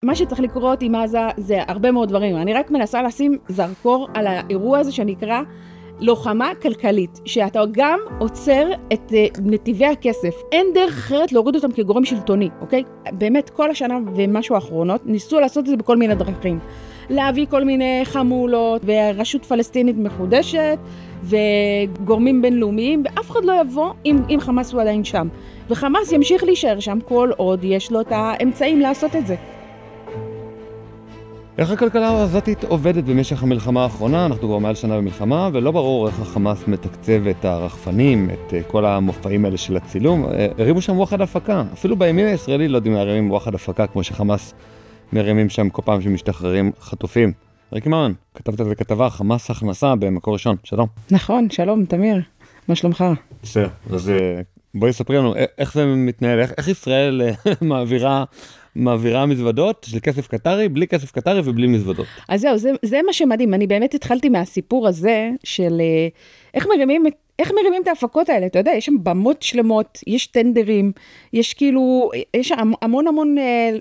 מה שצריך לקרות עם עזה זה הרבה מאוד דברים. אני רק מנסה לשים זרקור על האירוע הזה שנקרא לוחמה כלכלית, שאתה גם עוצר את נתיבי הכסף. אין דרך אחרת להוריד אותם כגורם שלטוני, אוקיי? באמת כל השנה ומשהו האחרונות ניסו לעשות את זה בכל מיני דרכים. להביא כל מיני חמולות ורשות פלסטינית מחודשת וגורמים בינלאומיים, ואף אחד לא יבוא אם חמאס הוא עדיין שם. וחמאס ימשיך להישאר שם כל עוד יש לו את האמצעים לעשות את זה. איך הכלכלה העזתית עובדת במשך המלחמה האחרונה? אנחנו כבר מעל שנה במלחמה, ולא ברור איך החמאס מתקצב את הרחפנים, את כל המופעים האלה של הצילום. הרימו שם וואחד הפקה. אפילו בימין הישראלי לא יודעים להרים וואחד הפקה, כמו שחמאס מרימים שם כל פעם שמשתחררים חטופים. ריקי מרן, כתבת את הכתבה, חמאס הכנסה במקור ראשון. שלום. נכון, שלום, תמיר. מה שלומך? בסדר, אז בואי ספרי לנו איך זה מתנהל, איך ישראל מעבירה מזוודות של כסף קטרי, בלי כסף קטרי ובלי מזוודות. אז זהו, זה מה שמדהים. אני באמת התחלתי מהסיפור הזה של איך מרימים את ההפקות האלה. אתה יודע, יש שם במות שלמות, יש טנדרים, יש כאילו, יש המון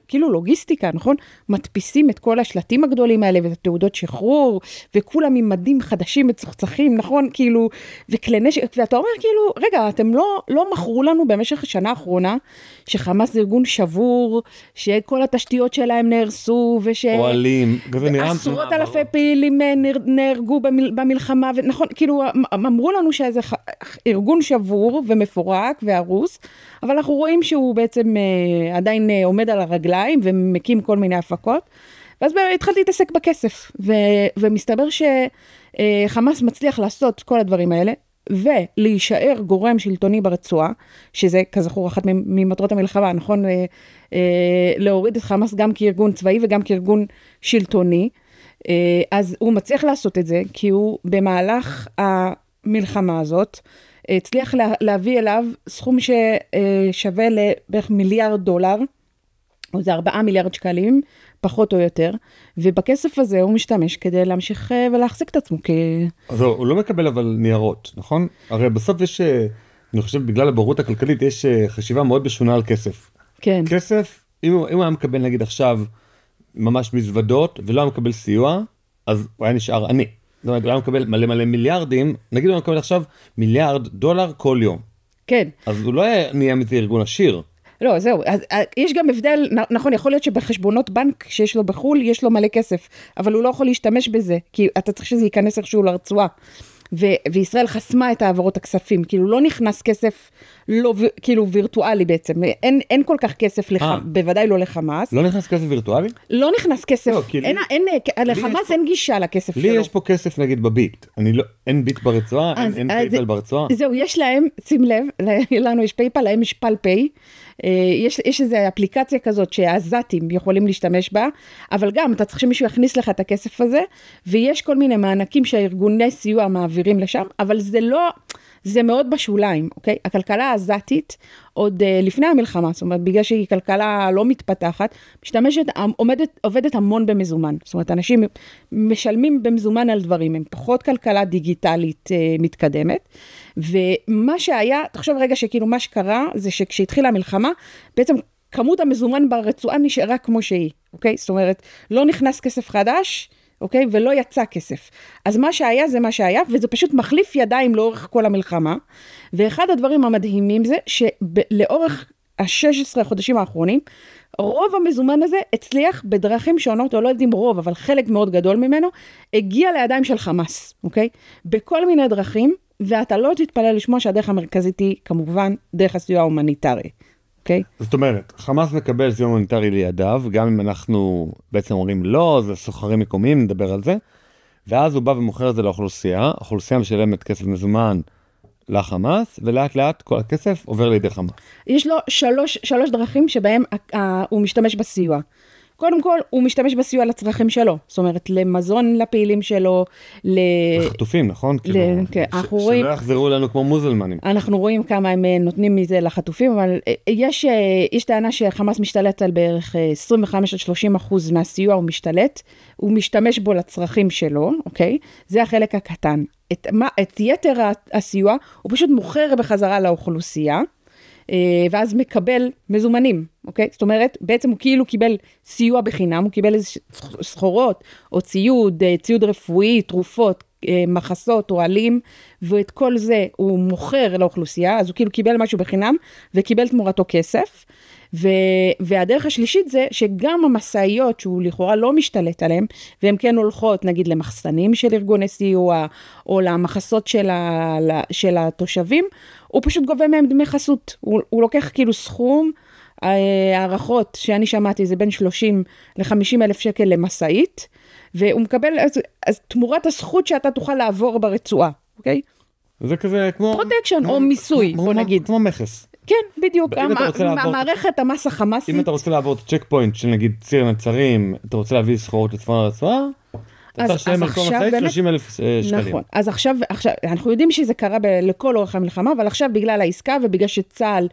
כאילו לוגיסטיקה, נכון? מדפיסים את כל השלטים הגדולים האלה ואת התעודות שחרור, וכולם עם מדים חדשים וצחצחים, נכון? כאילו, וכלי נשק, ואתה אומר כאילו, רגע, אתם לא מכרו לנו במשך השנה האחרונה, שחמאס זה ארגון שבור, שכל התשתיות שלהם נהרסו, אוהלים, עשרות אלפי פעילים נהרגו במלחמה, ונכון, כאילו, אמרו לנו שזה ארגון שבור ומפורק והרוס, אבל אנחנו רואים שהוא בעצם עדיין עומד על הרגליים ומקים כל מיני הפקות, ואז התחלתי להתעסק בכסף, ומסתבר שחמאס מצליח לעשות כל הדברים האלה, ולהישאר גורם שלטוני ברצועה, שזה כזכור אחת ממטרות המלחמה, נכון? להוריד את חמאס גם כארגון צבאי וגם כארגון שלטוני, אז הוא מצליח לעשות את זה, כי הוא במהלך המלחמה הזאת, הצליח להביא אליו סכום ששווה לבערך $1 מיליארד, או זה 4 מיליארד שקלים, פחות או יותר, ובכסף הזה הוא משתמש כדי להמשיך ולהחזיק את עצמו. אז הוא לא מקבל אבל ניירות, נכון? הרי בסוף יש, אני חושב בגלל הבורות הכלכלית, יש חשיבה מאוד בשונה על כסף. כן. כסף, אם הוא היה מקבל נגיד עכשיו ממש מזוודות, ולא היה מקבל סיוע, אז הוא היה נשאר עני. זאת אומרת, הוא היה מקבל מלא מיליארדים, נגיד הוא היה מקבל עכשיו $1 מיליארד כל יום. כן. אז הוא לא נהיה מזה ארגון עשיר. לא, זהו. אז יש גם הבדל, נכון, יכול להיות שבחשבונות בנק שיש לו בחול, יש לו מלא כסף, אבל הוא לא יכול להשתמש בזה, כי אתה צריך שזה ייכנס איכשהו לרצועה. וישראל חסמה את העברות הכספים, כאילו לא נכנס כסף, לא, כאילו וירטואלי בעצם, אין כל כך כסף, בוודאי לא לחמאס. לא נכנס כסף וירטואלי? לא נכנס כסף, לחמאס אין גישה לכסף שלו. לי יש פה כסף נגיד בביט, אין ביט ברצועה, אין פייפל ברצועה. זהו, יש להם, שים לב, לנו יש פייפל, להם יש פלפיי, יש איזו אפליקציה כזאת שהעזתים יכולים להשתמש בה, אבל גם אתה צריך שמישהו יכניס לך את הכסף הזה, ויש כל מיני מענקים שהארגוני סיוע מעבירים לשם, אבל זה מאוד בשוליים, אוקיי? הכלכלה העזתית, עוד לפני המלחמה, זאת אומרת, בגלל שהיא כלכלה לא מתפתחת, עובדת המון במזומן. זאת אומרת, אנשים משלמים במזומן על דברים, הם פחות כלכלה דיגיטלית מתקדמת, ומה שהיה, תחשוב רגע שכאילו מה שקרה, זה שכשהתחילה המלחמה, בעצם כמות המזומן ברצועה נשארה כמו שהיא, אוקיי? זאת אומרת, לא נכנס כסף חדש, אוקיי? ולא יצא כסף. אז מה שהיה זה מה שהיה, וזה פשוט מחליף ידיים לאורך כל המלחמה, ואחד הדברים המדהימים זה, שלאורך ה-16 החודשים האחרונים, רוב המזומן הזה הצליח בדרכים שונות, או לא יודעים רוב, אבל חלק מאוד גדול ממנו, הגיע לידיים של חמאס, אוקיי? בכל מיני דרכים, ואתה לא תתפלא לשמוע שהדרך המרכזית היא, כמובן, דרך הסיוע ההומניטרי. Okay. זאת אומרת, חמאס מקבל סיוע הומניטרי לידיו, גם אם אנחנו בעצם אומרים לא, זה סוחרים מקומיים, נדבר על זה, ואז הוא בא ומוכר את זה לאוכלוסייה, האוכלוסייה משלמת כסף מזומן לחמאס, ולאט לאט כל הכסף עובר לידי חמאס. יש לו שלוש דרכים שבהם הוא משתמש בסיוע. קודם כל, הוא משתמש בסיוע לצרכים שלו, זאת אומרת, למזון לפעילים שלו, לחטופים, נכון? שלא יחזרו לנו כמו מוזלמנים. אנחנו רואים כמה הם נותנים מזה לחטופים, אבל יש טענה שחמאס משתלט על בערך 25-30% מהסיוע הוא משתלט, הוא משתמש בו לצרכים שלו, אוקיי? זה החלק הקטן. את יתר הסיוע, הוא פשוט מוכר בחזרה לאוכלוסייה, ואז מקבל מזומנים, אוקיי? זאת אומרת, בעצם הוא כאילו קיבל סיוע בחינם, הוא קיבל איזה סחורות, או ציוד רפואי, תרופות, מחסות, אוהלים, ואת כל זה הוא מוכר לאוכלוסייה, אז הוא כאילו קיבל משהו בחינם, וקיבל תמורתו כסף, והדרך השלישית זה שגם המסעיות שהוא לכאורה לא משתלט עליהם, והן כן הולכות נגיד למחסנים של ארגוני סיוע, או למחסות של התושבים, הוא פשוט גובה מהם דמי חסות, הוא לוקח כאילו סכום, הערכות שאני שמעתי זה בין 30 ל-50 אלף שקל למסעית, והוא מקבל אז תמורת הזכות שאתה תוכל לעבור ברצועה, אוקיי? זה כזה כמו... פרוטקשן או מיסוי, בוא נגיד. כמו מכס. כן, בדיוק, המערכת המס החמאסית. אם אתה רוצה לעבור את צ'ק פוינט של נגיד ציר נצרים, אתה רוצה להביא סחורות לצפון הרצועה, אתה תשלם על כל מסעית 30,000 שקלים. נכון, אז עכשיו, אנחנו יודעים שזה קרה לכל אורך המלחמה, אבל עכשיו בגלל העסקה ובגלל שצה"ל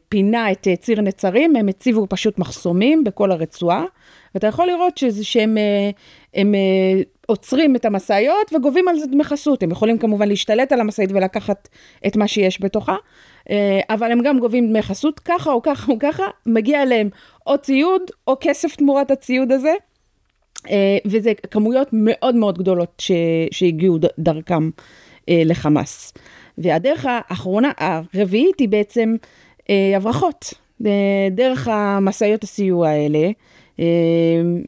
פינה את ציר נצרים, הם הציבו פשוט מחסומים בכל הרצועה, ואתה יכול לראות שהם עוצרים את המסעיות וגובים על זה דמי חסות. הם יכולים כמובן להשתלט על המסעית ולקחת את מה שיש בתוכה, אבל הם גם גובים דמי חסות, ככה או ככה או ככה, מגיע אליהם או ציוד או כסף תמורת הציוד הזה, וזה כמויות מאוד מאוד גדולות שהגיעו דרכם לחמאס. והדרך האחרונה, הרביעית היא בעצם הברחות, דרך המסעיות הסיוע האלה,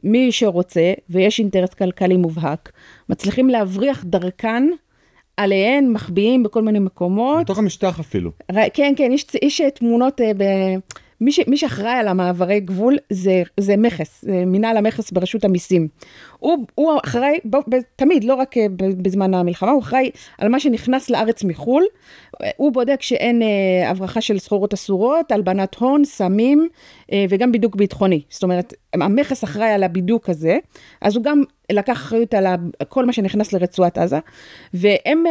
מי שרוצה, ויש אינטרס כלכלי מובהק, מצליחים להבריח דרכן עליהן, מחביאים בכל מיני מקומות. בתוך המשטח אפילו. כן, כן, יש תמונות, מי שאחראי על המעברי גבול זה מכס, מנהל המכס ברשות המיסים. הוא אחראי, תמיד, לא רק בזמן המלחמה, הוא אחראי על מה שנכנס לארץ מחול, הוא בודק שאין הברחה של סחורות אסורות, הלבנת הון, סמים, וגם בידוק ביטחוני. זאת אומרת, המכס אחראי על הבידוק הזה, אז הוא גם לקח אחריות על כל מה שנכנס לרצועת עזה, והם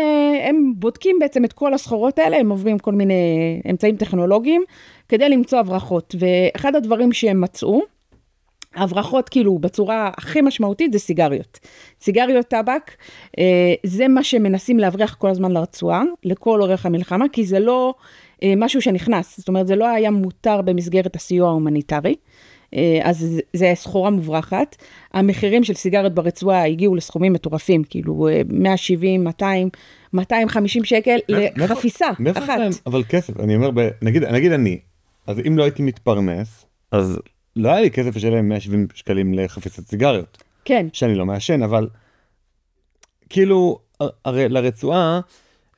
בודקים בעצם את כל הסחורות האלה, הם עוברים כל מיני אמצעים טכנולוגיים, כדי למצוא הברחות. ואחד הדברים שהם מצאו, הברחות כאילו בצורה הכי משמעותית זה סיגריות. סיגריות טבק, זה מה שמנסים להבריח כל הזמן לרצועה, לכל אורך המלחמה, כי זה לא משהו שנכנס, זאת אומרת זה לא היה מותר במסגרת הסיוע ההומניטרי, אז זה סחורה מוברחת. המחירים של סיגריות ברצועה הגיעו לסכומים מטורפים, כאילו 170, 200, 250 שקל לחפיסה אחת. אבל כסף, אני אומר, נגיד אני, אז אם לא הייתי מתפרנס, אז לא היה לי כסף לשלם 170 שקלים לחפיסת סיגריות. כן. שאני לא מעשן, אבל כאילו, הרי לרצועה,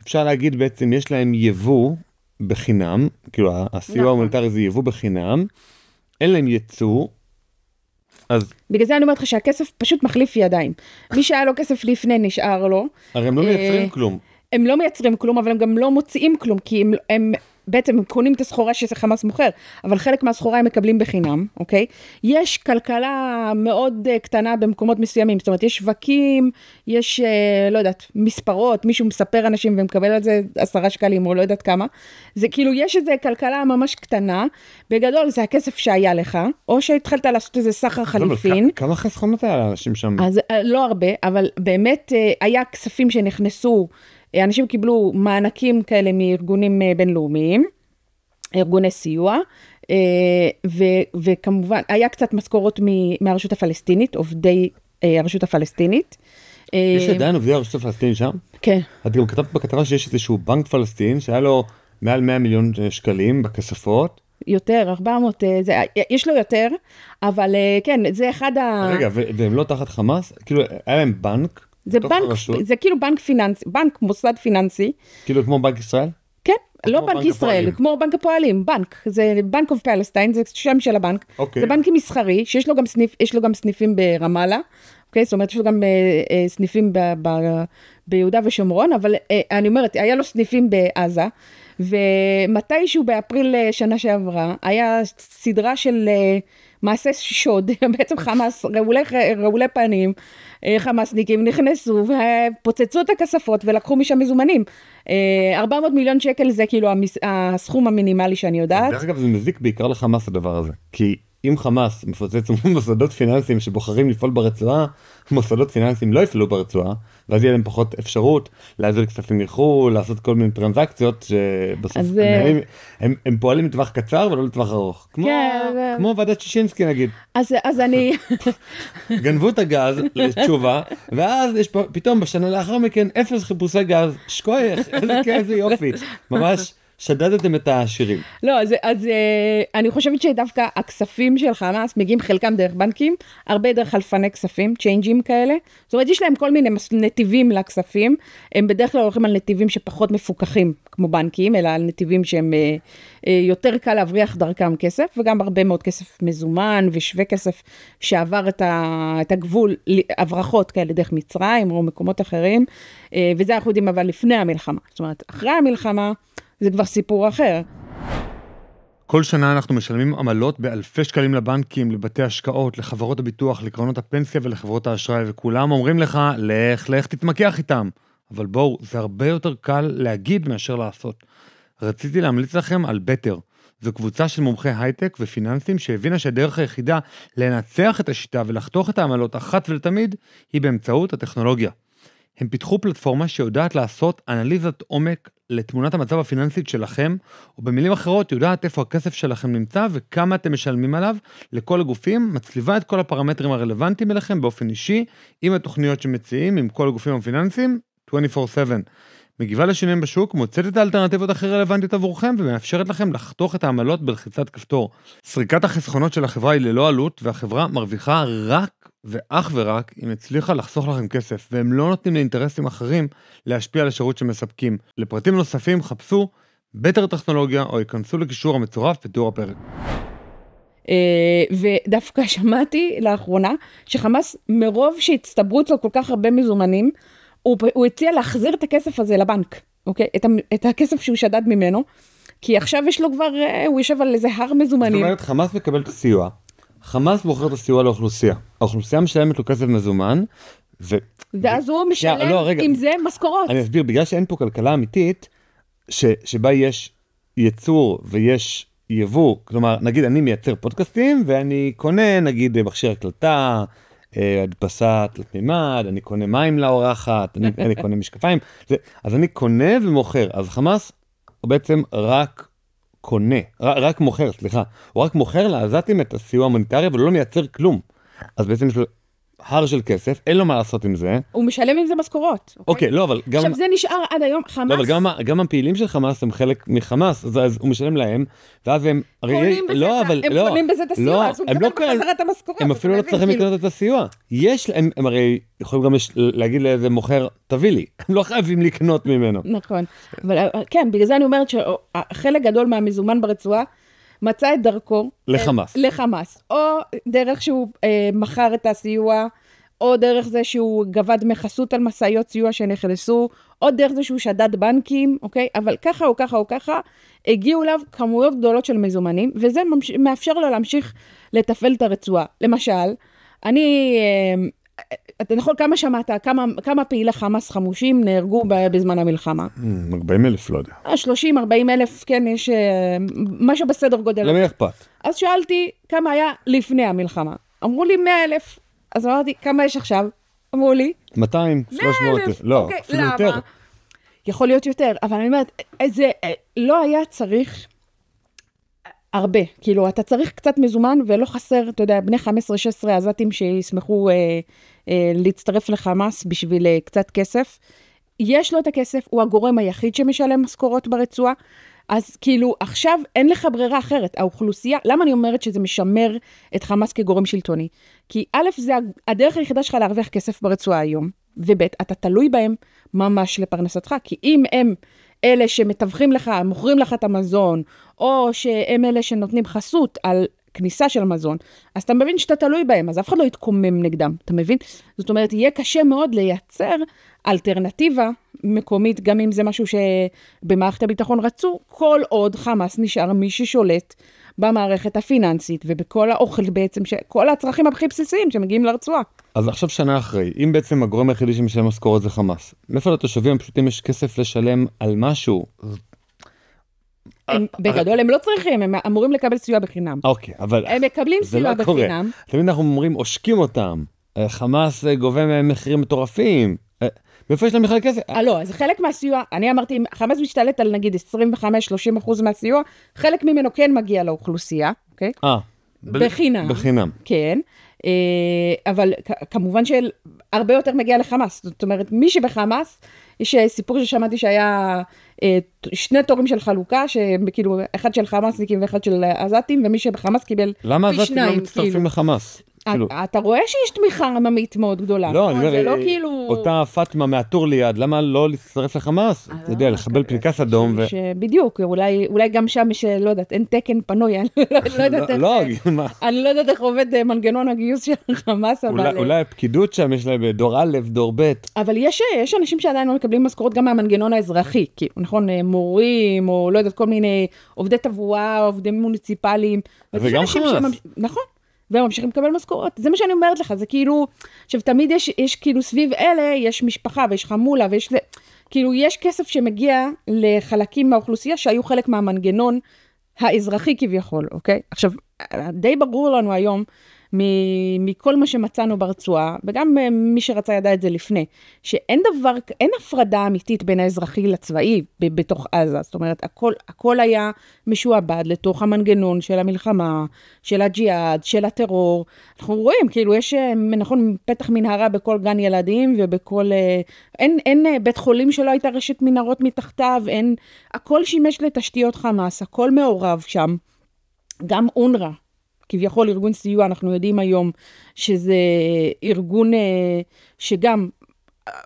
אפשר להגיד בעצם, יש להם יבוא בחינם, כאילו הסיוע ההומניטרי זה יבוא בחינם, אין להם ייצוא, אז... בגלל זה אני אומרת לך שהכסף פשוט מחליף ידיים. מי שהיה לו כסף לפני נשאר לו. הרי הם לא מייצרים כלום. הם לא מייצרים כלום, אבל הם גם לא מוציאים כלום, כי הם בעצם הם קונים את הסחורה שזה חמאס מוכר, אבל חלק מהסחורה הם מקבלים בחינם, אוקיי? יש כלכלה מאוד קטנה במקומות מסוימים, זאת אומרת, יש שווקים, יש, לא יודעת, מספרות, מישהו מספר אנשים ומקבל על זה 10 שקלים או לא יודעת כמה, זה כאילו, יש איזו כלכלה ממש קטנה, בגדול זה הכסף שהיה לך, או שהתחלת לעשות איזה סחר חליפין. כמה חסכונות היה לאנשים שם? אז לא הרבה, אבל באמת היה כספים שנכנסו, אנשים קיבלו מענקים כאלה מארגונים בינלאומיים, ארגוני סיוע, וכמובן היה קצת משכורות מהרשות הפלסטינית, עובדי הרשות הפלסטינית. יש עדיין עובדי הרשות הפלסטינית שם? כן. את גם כתבת בכתבה שיש איזשהו בנק פלסטין, שהיה לו מעל 100 מיליון שקלים בכספות. יותר, 400, יש לו יותר, אבל כן, זה אחד רגע, והם לא תחת חמאס? כאילו, היה להם בנק? זה כאילו בנק פיננסי, בנק מוסד פיננסי. כאילו כמו בנק ישראל? כן, לא בנק ישראל, כמו בנק הפועלים, בנק, זה בנק אוף פלסטיין, זה שם של הבנק, זה בנק מסחרי, שיש לו גם יש לו גם סניפים ברמאללה, אוקיי, זאת אומרת, יש לו גם סניפים ביהודה ושומרון, אבל אני אומרת, היה לו סניפים בעזה, ומתישהו באפריל שנה שעברה, היה סדרה של מעשה שוד, בעצם חמאס, רעולי פנים, חמאסניקים נכנסו ופוצצו את הכספות ולקחו משם מזומנים. 400 מיליון שקל זה כאילו הסכום המינימלי שאני יודעת. דרך אגב זה מזיק בעיקר לחמאס הדבר הזה, כי אם חמאס מפוצץ מוסדות פיננסיים שבוחרים לפעול ברצועה, מוסדות פיננסיים לא יפעלו ברצועה, ואז יהיה להם פחות אפשרות להעביר כספים מחו"ל, לעשות כל מיני טרנזקציות שבסוף הם פועלים לטווח קצר ולא לטווח ארוך. כמו ועדת שישינסקי נגיד. אז אני... גנבו את הגז לתשובה, ואז יש פתאום בשנה לאחר מכן 0 חיפושי גז, שכוח, איזה יופי, ממש... שדדתם את השירים. לא, אז אני חושבת שדווקא הכספים של חמאס מגיעים חלקם דרך בנקים, הרבה דרך חלפני כספים, צ'יינג'ים כאלה. זאת אומרת, יש להם כל מיני נתיבים לכספים, הם בדרך כלל הולכים על נתיבים שפחות מפוקחים כמו בנקים, אלא על נתיבים שהם יותר קל להבריח דרכם כסף, וגם הרבה מאוד כסף מזומן ושווה כסף שעבר את הגבול, הברחות כאלה דרך מצרים או מקומות אחרים, וזה אנחנו יודעים אבל לפני המלחמה. זאת אומרת, אחרי המלחמה, זה כבר סיפור אחר. כל שנה אנחנו משלמים עמלות באלפי שקלים לבנקים, לבתי השקעות, לחברות הביטוח, לקרנות הפנסיה ולחברות האשראי, וכולם אומרים לך, לך תתמקח איתם. אבל בואו, זה הרבה יותר קל להגיד מאשר לעשות. רציתי להמליץ לכם על בטר. זו קבוצה של מומחי הייטק ופיננסים שהבינה שהדרך היחידה לנצח את השיטה ולחתוך את העמלות אחת ולתמיד, היא באמצעות הטכנולוגיה. הם פיתחו פלטפורמה שיודעת לעשות אנליזת עומק לתמונת המצב הפיננסית שלכם, או במילים אחרות יודעת איפה הכסף שלכם נמצא וכמה אתם משלמים עליו לכל הגופים, מצליבה את כל הפרמטרים הרלוונטיים אליכם באופן אישי, עם התוכניות שמציעים, עם כל הגופים הפיננסיים, 24/7. מגיבה לשינויים בשוק, מוצאת את האלטרנטיבות הכי רלוונטיות עבורכם, ומאפשרת לכם לחתוך את העמלות בלחיצת כפתור. סריקת החסכונות של החברה היא ללא עלות, והחברה מרוויחה רק ואך ורק אם הצליחה לחסוך לכם כסף, והם לא נותנים לאינטרסים אחרים להשפיע על השירות שמספקים. לפרטים נוספים חפשו בטר טכנולוגיה, או ייכנסו לקישור המצורף בתיאור הפרק. ודווקא שמעתי לאחרונה, שחמאס מרוב שהצטברו אצלו כל כך הרבה מזומנים, הוא הציע להחזיר את הכסף הזה לבנק, אוקיי? את הכסף שהוא שדד ממנו, כי עכשיו יש לו כבר, הוא יושב על איזה הר מזומנים. זאת אומרת, חמאס מקבל את הסיוע. חמאס בוחר את הסיוע לאוכלוסייה. האוכלוסייה משלמת לו כסף מזומן, ואז הוא משלם עם זה משכורות. אני אסביר, בגלל שאין פה כלכלה אמיתית, שבה יש ייצור ויש יבוא, כלומר, נגיד אני מייצר פודקאסטים, ואני קונה, נגיד, מכשיר הקלטה, הדפסה תלת מימד, אני קונה מים לאורחת, אני קונה משקפיים, אז אני קונה ומוכר. אז חמאס הוא בעצם רק מוכר, הוא רק מוכר לעזתים את הסיוע המוניטרי, אבל לא מייצר כלום. אז בעצם יש לו הר של כסף, אין לו מה לעשות עם זה. הוא משלם עם זה משכורות. אוקיי, לא, אבל גם... עכשיו זה נשאר עד היום, חמאס... לא, אבל גם הפעילים של חמאס הם חלק מחמאס, אז הוא משלם להם, ואז הם... קונים בזה את הסיוע, אז הוא מקבל בחזרה את המשכורות. הם אפילו לא צריכים לקנות את הסיוע. הם הרי יכולים גם להגיד לאיזה מוכר, תביא לי, הם לא חייבים לקנות ממנו. נכון, אבל כן, בגלל זה אני אומרת שחלק גדול מהמזומן ברצועה, מצא את דרכו לחמאס, או דרך שהוא מכר את הסיוע, או דרך זה שהוא גבה דמי חסות על מסעיות סיוע שנכנסו, או דרך זה שהוא שדד בנקים, אוקיי? אבל ככה או ככה או ככה, הגיעו אליו כמויות גדולות של מזומנים, וזה מאפשר לו להמשיך לתפעל את הרצועה. למשל, אתה יכול כמה שמעת, כמה פעילי חמאס חמושים נהרגו בזמן המלחמה? 40,000, לא יודע. 30-40,000, כן, יש משהו בסדר גודל. למי אכפת? אז שאלתי כמה היה לפני המלחמה. אמרו לי 100,000. אז אמרתי, כמה יש עכשיו? אמרו לי 200, 300,000. לא, אפילו יותר. יכול להיות יותר, אבל אני אומרת, זה לא היה צריך הרבה. כאילו, אתה צריך קצת מזומן, ולא חסר, אתה יודע, בני 15-16 עזתים שישמחו להצטרף לחמאס בשביל קצת כסף. יש לו את הכסף, הוא הגורם היחיד שמשלם משכורות ברצועה, אז כאילו עכשיו אין לך ברירה אחרת, האוכלוסייה, למה אני אומרת שזה משמר את חמאס כגורם שלטוני? כי א', זה הדרך היחידה שלך להרוויח כסף ברצועה היום, וב', אתה תלוי בהם ממש לפרנסתך, כי אם הם אלה שמתווכים לך, מוכרים לך את המזון, או שהם אלה שנותנים חסות על כניסה של המזון, אז אתה מבין שאתה תלוי בהם, אז אף אחד לא יתקומם נגדם, אתה מבין? זאת אומרת, יהיה קשה מאוד לייצר אלטרנטיבה מקומית, גם אם זה משהו שבמערכת הביטחון רצו, כל עוד חמאס נשאר מי ששולט במערכת הפיננסית, ובכל האוכל בעצם, כל הצרכים הכי בסיסיים שמגיעים לרצועה. אז עכשיו שנה אחרי, אם בעצם הגורם היחידי שמשלם משכורת זה חמאס, מאיפה לתושבים הפשוטים יש כסף לשלם על משהו? בגדול הם לא צריכים, הם אמורים לקבל סיוע בחינם. אוקיי, אבל הם מקבלים סיוע בחינם. תמיד אנחנו אומרים, עושקים אותם. חמאס גובה מהם מחירים מטורפים. מאיפה יש להם בכלל כסף? לא, אז חלק מהסיוע, אני אמרתי, חמאס משתלט על נגיד 25-30% מהסיוע, חלק ממנו כן מגיע לאוכלוסייה, אוקיי? בחינם. בחינם. כן. אבל כמובן שהרבה יותר מגיע לחמאס. זאת אומרת, מי שבחמאס, יש סיפור ששמעתי שהיה שני תורים של חלוקה, שכאילו אחד של חמאסניקים ואחד של עזתים, ומי שבחמאס קיבל פי 2. למה עזתים לא מצטרפים לחמאס? אתה רואה שיש תמיכה עממית מאוד גדולה. לא, אני אומר, אותה פאטמה מהטור ליד, למה לא להצטרף לחמאס? אתה יודע, לחבל פנקס אדום. בדיוק, אולי גם שם יש, לא יודעת, אין תקן פנוי, אני לא יודעת איך עובד מנגנון הגיוס של חמאס, אבל... אולי הפקידות שם יש להם דור א', דור ב'. אבל יש אנשים שעדיין לא מקבלים משכורות גם מהמנגנון האזרחי, נכון, מורים, או לא יודעת, כל מיני עובדי תברואה, עובדי מוניציפליים. וגם חמאס. נכון. והם ממשיכים לקבל משכורות. זה מה שאני אומרת לך, זה כאילו, עכשיו תמיד יש כאילו סביב אלה, יש משפחה ויש חמולה ויש, כאילו יש כסף שמגיע לחלקים מהאוכלוסייה שהיו חלק מהמנגנון האזרחי כביכול, אוקיי? עכשיו, די ברור לנו היום, מכל מה שמצאנו ברצועה, וגם מי שרצה ידע את זה לפני, שאין הפרדה אמיתית בין האזרחי לצבאי בתוך עזה, זאת אומרת, הכל היה משועבד לתוך המנגנון של המלחמה, של הג'יהאד, של הטרור, אנחנו רואים, כאילו יש, נכון, פתח מנהרה בכל גן ילדים, ובכל, אין בית חולים שלא הייתה רשת מנהרות מתחתיו, הכל שימש לתשתיות חמאס, הכל מעורב שם, גם אונר"א, כביכול ארגון סיוע, אנחנו יודעים היום שזה ארגון שגם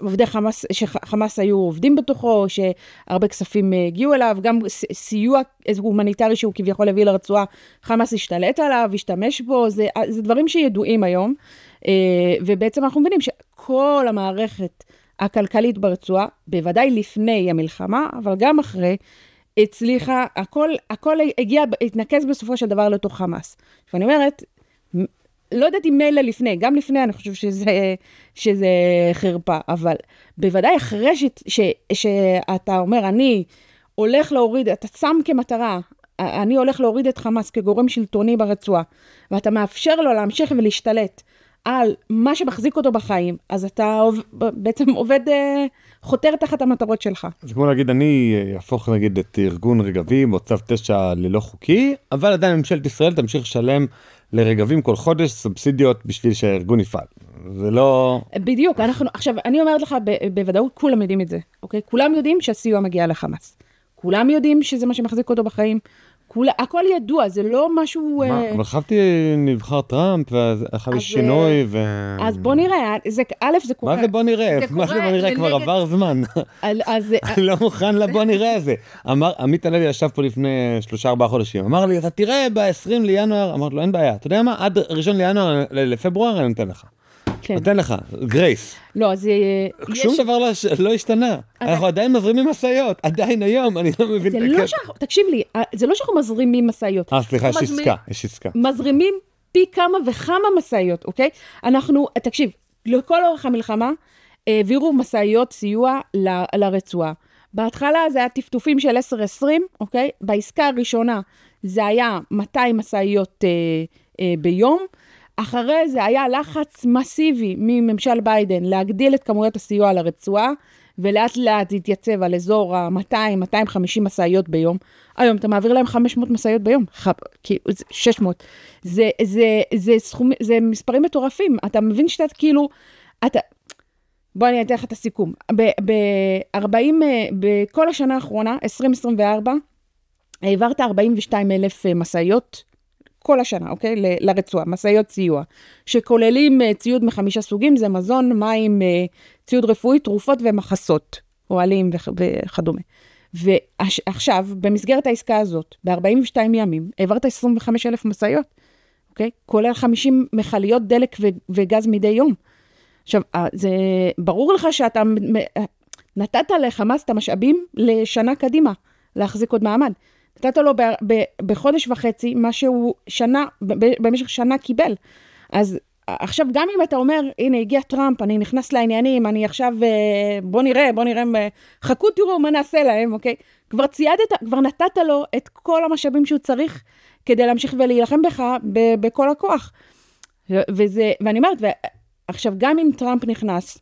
עובדי חמאס, שחמאס היו עובדים בתוכו, שהרבה כספים הגיעו אליו, גם סיוע הומניטרי שהוא כביכול הביא לרצועה, חמאס השתלט עליו, השתמש בו, זה דברים שידועים היום, ובעצם אנחנו מבינים שכל המערכת הכלכלית ברצועה, בוודאי לפני המלחמה, אבל גם אחרי, הצליחה, הכל התנקז בסופו של דבר לתוך חמאס. ואני אומרת, לא יודעת אם מילא לפני, גם לפני אני חושב שזה חרפה, אבל בוודאי אחרי שאתה אומר, אני הולך להוריד, אתה שם כמטרה, אני הולך להוריד את חמאס כגורם שלטוני ברצועה, ואתה מאפשר לו להמשיך ולהשתלט על מה שמחזיק אותו בחיים, אז אתה בעצם עובד, חותר תחת המטרות שלך. זה כמו להגיד, אני אהפוך נגיד את ארגון רגבים, או צו 9 ללא חוקי, אבל עדיין ממשלת ישראל תמשיך לשלם לרגבים כל חודש סובסידיות בשביל שהארגון יפעל. זה לא... בדיוק, עכשיו, אני אומרת לך, בוודאות כולם יודעים את זה, אוקיי? כולם יודעים שהסיוע מגיע לחמאס. כולם יודעים שזה מה שמחזיק אותו בחיים. הכל ידוע, זה לא משהו... אבל חשבתי נבחר טראמפ, ואחר שינוי, אז בוא נראה, א' זה קורה... מה זה בוא נראה? מה זה בוא נראה? כבר עבר זמן. אני לא מוכן לבוא נראה הזה. עמית הלוי ישב פה לפני 3-4 חודשים, אמר לי, אתה תראה ב-20 לינואר, אמרתי לו, אין בעיה, אתה יודע מה? עד 1 לינואר, לפברואר אני נותן לך. נותן לך, גרייס. לא, אז... שום דבר לא השתנה. אנחנו עדיין מזרימים מסעיות. עדיין היום, אני לא מבין את הקטע. תקשיב לי, זה לא שאנחנו מזרימים מסעיות. סליחה, יש עסקה. מזרימים פי כמה וכמה מסעיות, אוקיי? תקשיב, לכל אורך המלחמה, העבירו מסעיות סיוע לרצועה. בהתחלה זה היה טפטופים של 10-20, אוקיי? בעסקה הראשונה זה היה 200 מסעיות ביום, אחרי זה היה לחץ מסיבי מממשל ביידן להגדיל את כמויות הסיוע לרצועה, ולאט לאט התייצב על אזור ה-200-250 מסעיות ביום. היום אתה מעביר להם 500 מסעיות ביום, 600. זה מספרים מטורפים. אתה מבין שאתה כאילו, בוא אני אתן לך את הסיכום. בכל השנה האחרונה, 2024, העברת 42,000 מסעיות, כל השנה, אוקיי? לרצועה, מסעיות סיוע, שכוללים ציוד מ5 סוגים, זה מזון, מים, ציוד רפואי, תרופות ומחסות, אוהלים וכדומה. ועכשיו, במסגרת העסקה הזאת, ב-42 ימים, העברת 25,000 מסעיות, אוקיי? כולל 50 מכליות דלק וגז מדי יום. עכשיו, זה ברור לך שאתה נתת לחמאס את המשאבים לשנה קדימה, להחזיק עוד מעמד. נתת לו בחודש וחצי, מה שהוא במשך שנה קיבל. אז עכשיו גם אם אתה אומר, הנה הגיע טראמפ, אני נכנס לעניינים, אני עכשיו, בוא נראה, חכו תראו מה נעשה להם, אוקיי? כבר ציידת, כבר נתת לו את כל המשאבים שהוא צריך, כדי להמשיך ולהילחם בך בכל הכוח. ואני אומרת, עכשיו גם אם טראמפ נכנס,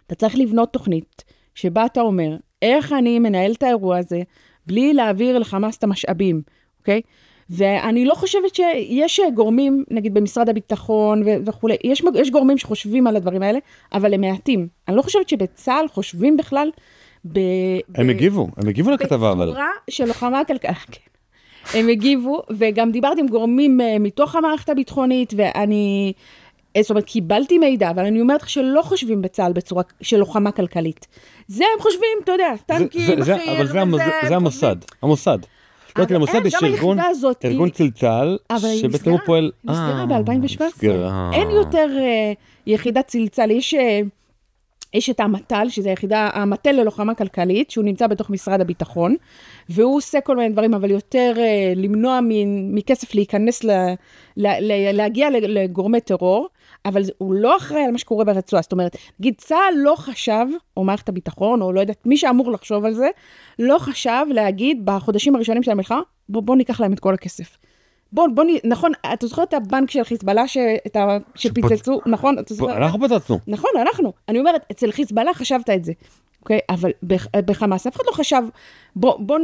אתה צריך לבנות תוכנית, שבה אתה אומר, איך אני מנהל את האירוע הזה, בלי להעביר לחמאס את המשאבים, אוקיי? ואני לא חושבת שיש גורמים, נגיד במשרד הביטחון וכו', יש גורמים שחושבים על הדברים האלה, אבל הם מעטים. אני לא חושבת שבצה"ל חושבים בכלל הם הגיבו לכתבה, אבל. בצורה של לוחמה כלכלה, כן. הם הגיבו, וגם דיברתי עם גורמים מתוך המערכת הביטחונית, ואני, זאת אומרת, קיבלתי מידע, אבל אני אומרת שלא חושבים בצה"ל בצורה של לוחמה כלכלית. זה הם חושבים, אתה יודע, טנקים, מחיר, אבל זה המוסד. לא, כי למוסד יש ארגון צלצל, שבעצם הוא פועל... נסגרה ב-2017. אין יותר יחידת צלצל, יש את המטל, שזה היחידה, המטל ללוחמה כלכלית, שהוא נמצא בתוך משרד הביטחון, והוא עושה כל מיני דברים, אבל יותר למנוע מכסף להיכנס, להגיע לגורמי טרור, אבל הוא לא אחראי על מה שקורה ברצועה. זאת אומרת, נגיד, צה"ל לא חשב, או מערכת הביטחון, או לא יודעת, מי שאמור לחשוב על זה, לא חשב להגיד בחודשים הראשונים של המלחמה, בוא ניקח להם את כל הכסף. נכון, אתה זוכר את הבנק של חיזבאללה שפיצצו, נכון? אנחנו פצצנו. נכון, אני אומרת, אצל חיזבאללה חשבת את זה, אוקיי? אבל בחמאס, אף אחד לא חשב, בוא,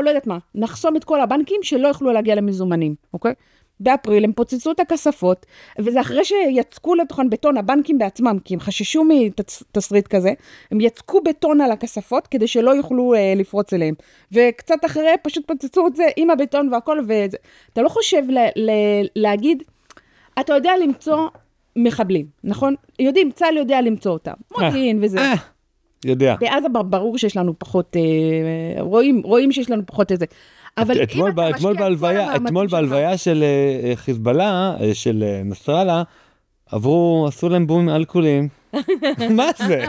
לא יודעת מה, נחסום את כל הבנקים שלא יוכלו להגיע למזומנים, אוקיי? באפריל הם פוצצו את הכספות, וזה אחרי שיצקו לתוכן בטון הבנקים בעצמם, כי הם חששו מתסריט כזה, הם יצקו בטון על הכספות, כדי שלא יוכלו לפרוץ אליהם. וקצת אחרי פשוט פוצצו את זה עם הבטון והכל, אתה לא חושב להגיד, אתה יודע למצוא מחבלים, נכון? צה"ל יודע למצוא אותם, מודיעין וזה. יודע. ואז ברור שיש לנו פחות, רואים שיש לנו פחות איזה. אתמול בהלוויה של חיזבאללה, של נסראללה, עשו להם בומים אלכוהוליים. מה זה?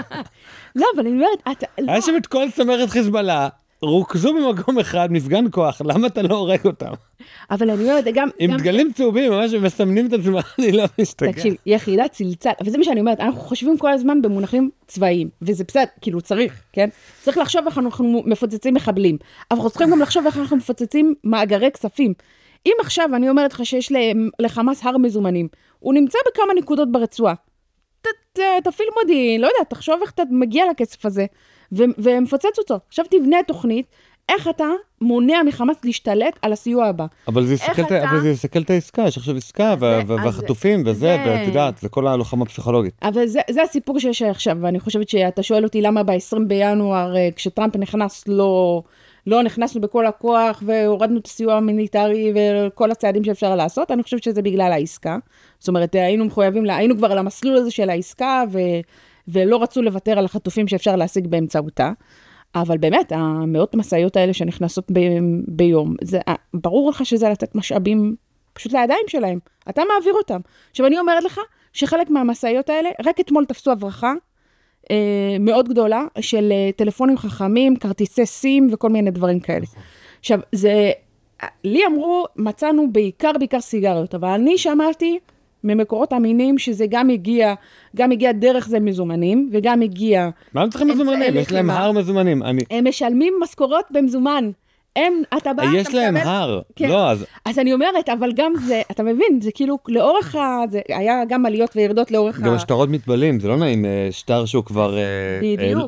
לא, אבל אני אומרת, היה שם את כל צמרת חיזבאללה, רוכזו במקום אחד, מפגן כוח, למה אתה לא הורג אותם? אבל אני אומרת, גם... עם דגלים צהובים, ממש מסמנים את עצמם, אני לא משתגע. תקשיב, יחידת צלצל, וזה מה שאני אומרת, אנחנו חושבים כל הזמן במונחים צבאיים, וזה בסדר, כאילו צריך, כן? צריך לחשוב איך אנחנו מפוצצים מחבלים, אבל אנחנו צריכים גם לחשוב איך אנחנו מפוצצים מאגרי כספים. אם עכשיו אני אומרת לך שיש לחמאס הר מזומנים, הוא נמצא בכמה נקודות ברצועה, תפעיל מודיעין, לא יודע, תחשוב איך אתה מגיע לכסף הזה, ומפוצץ אותו. עכשיו תבנה תוכנית, איך אתה מונע מחמאס להשתלט על הסיוע הבא. אבל זה יסכל את העסקה, יש עכשיו עסקה, והחטופים וזה, ואת יודעת, זה כל הלוחמה פסיכולוגית. אבל זה הסיפור שיש עכשיו, ואני חושבת שאתה שואל אותי למה ב-20 בינואר, כשטראמפ נכנס, לא נכנסנו בכל הכוח, והורדנו את הסיוע המיליטרי, וכל הצעדים שאפשר לעשות, אני חושבת שזה בגלל העסקה. זאת אומרת, היינו כבר על המסלול הזה של העסקה, ולא רצו לוותר על החטופים שאפשר להשיג באמצעותה. אבל באמת, המאות משאיות האלה שנכנסות ביום, ברור לך שזה לתת משאבים פשוט לידיים שלהם. אתה מעביר אותם. עכשיו, אני אומרת לך שחלק מהמשאיות האלה, רק אתמול תפסו הברחה מאוד גדולה של טלפונים חכמים, כרטיסי סים וכל מיני דברים כאלה. עכשיו, לי אמרו, מצאנו בעיקר סיגריות, אבל אני שמעתי ממקורות אמינים שזה גם הגיע דרך זה מזומנים, וגם הגיע... מה הם צריכים מזומנים? יש להם הר מזומנים. הם משלמים משכורות במזומן. יש להם הר. לא, אז אני אומרת, אבל גם זה, אתה מבין, זה כאילו לאורך זה היה גם עליות וירדות לאורך גם השטרות מתבלים, זה לא נעים, שטר שהוא כבר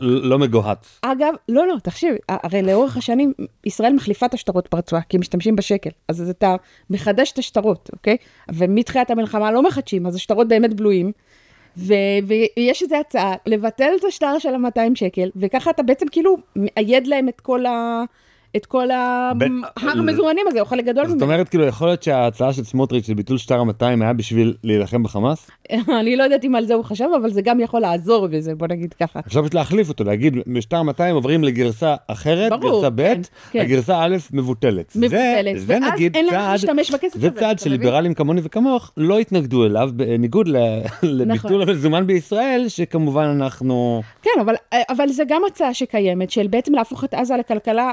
לא מגוהץ. אגב, לא, תחשיב, הרי לאורך השנים, ישראל מחליפה את השטרות ברצועה, כי הם משתמשים בשקל, אז אתה מחדש את השטרות, אוקיי? ומתחילת המלחמה לא מחדשים, אז השטרות באמת בלויים, ויש איזו הצעה, לבטל את השטר של ה-200 שקל, וככה אתה בעצם כאילו מאייד להם את כל ההר מזומנים הזה, אוכל לגדול ממנו. זאת אומרת, כאילו, יכול להיות שההצעה של סמוטריץ' של ביטול שטר ה-200 היה בשביל להילחם בחמאס? אני לא יודעת אם על זה הוא חשב, אבל זה גם יכול לעזור בזה, בוא נגיד ככה. אפשר פשוט להחליף אותו, להגיד, משטר 200 עוברים לגרסה אחרת, גרסה ב', הגרסה א' מבוטלת. זה נגיד זה צעד שליברלים כמוני וכמוך לא התנגדו אליו, בניגוד לביטול המזומן בישראל, שכמובן אנחנו... כן, אבל זה גם הצעה שקיימת, של בעצם להפוך את עזה לכלכלה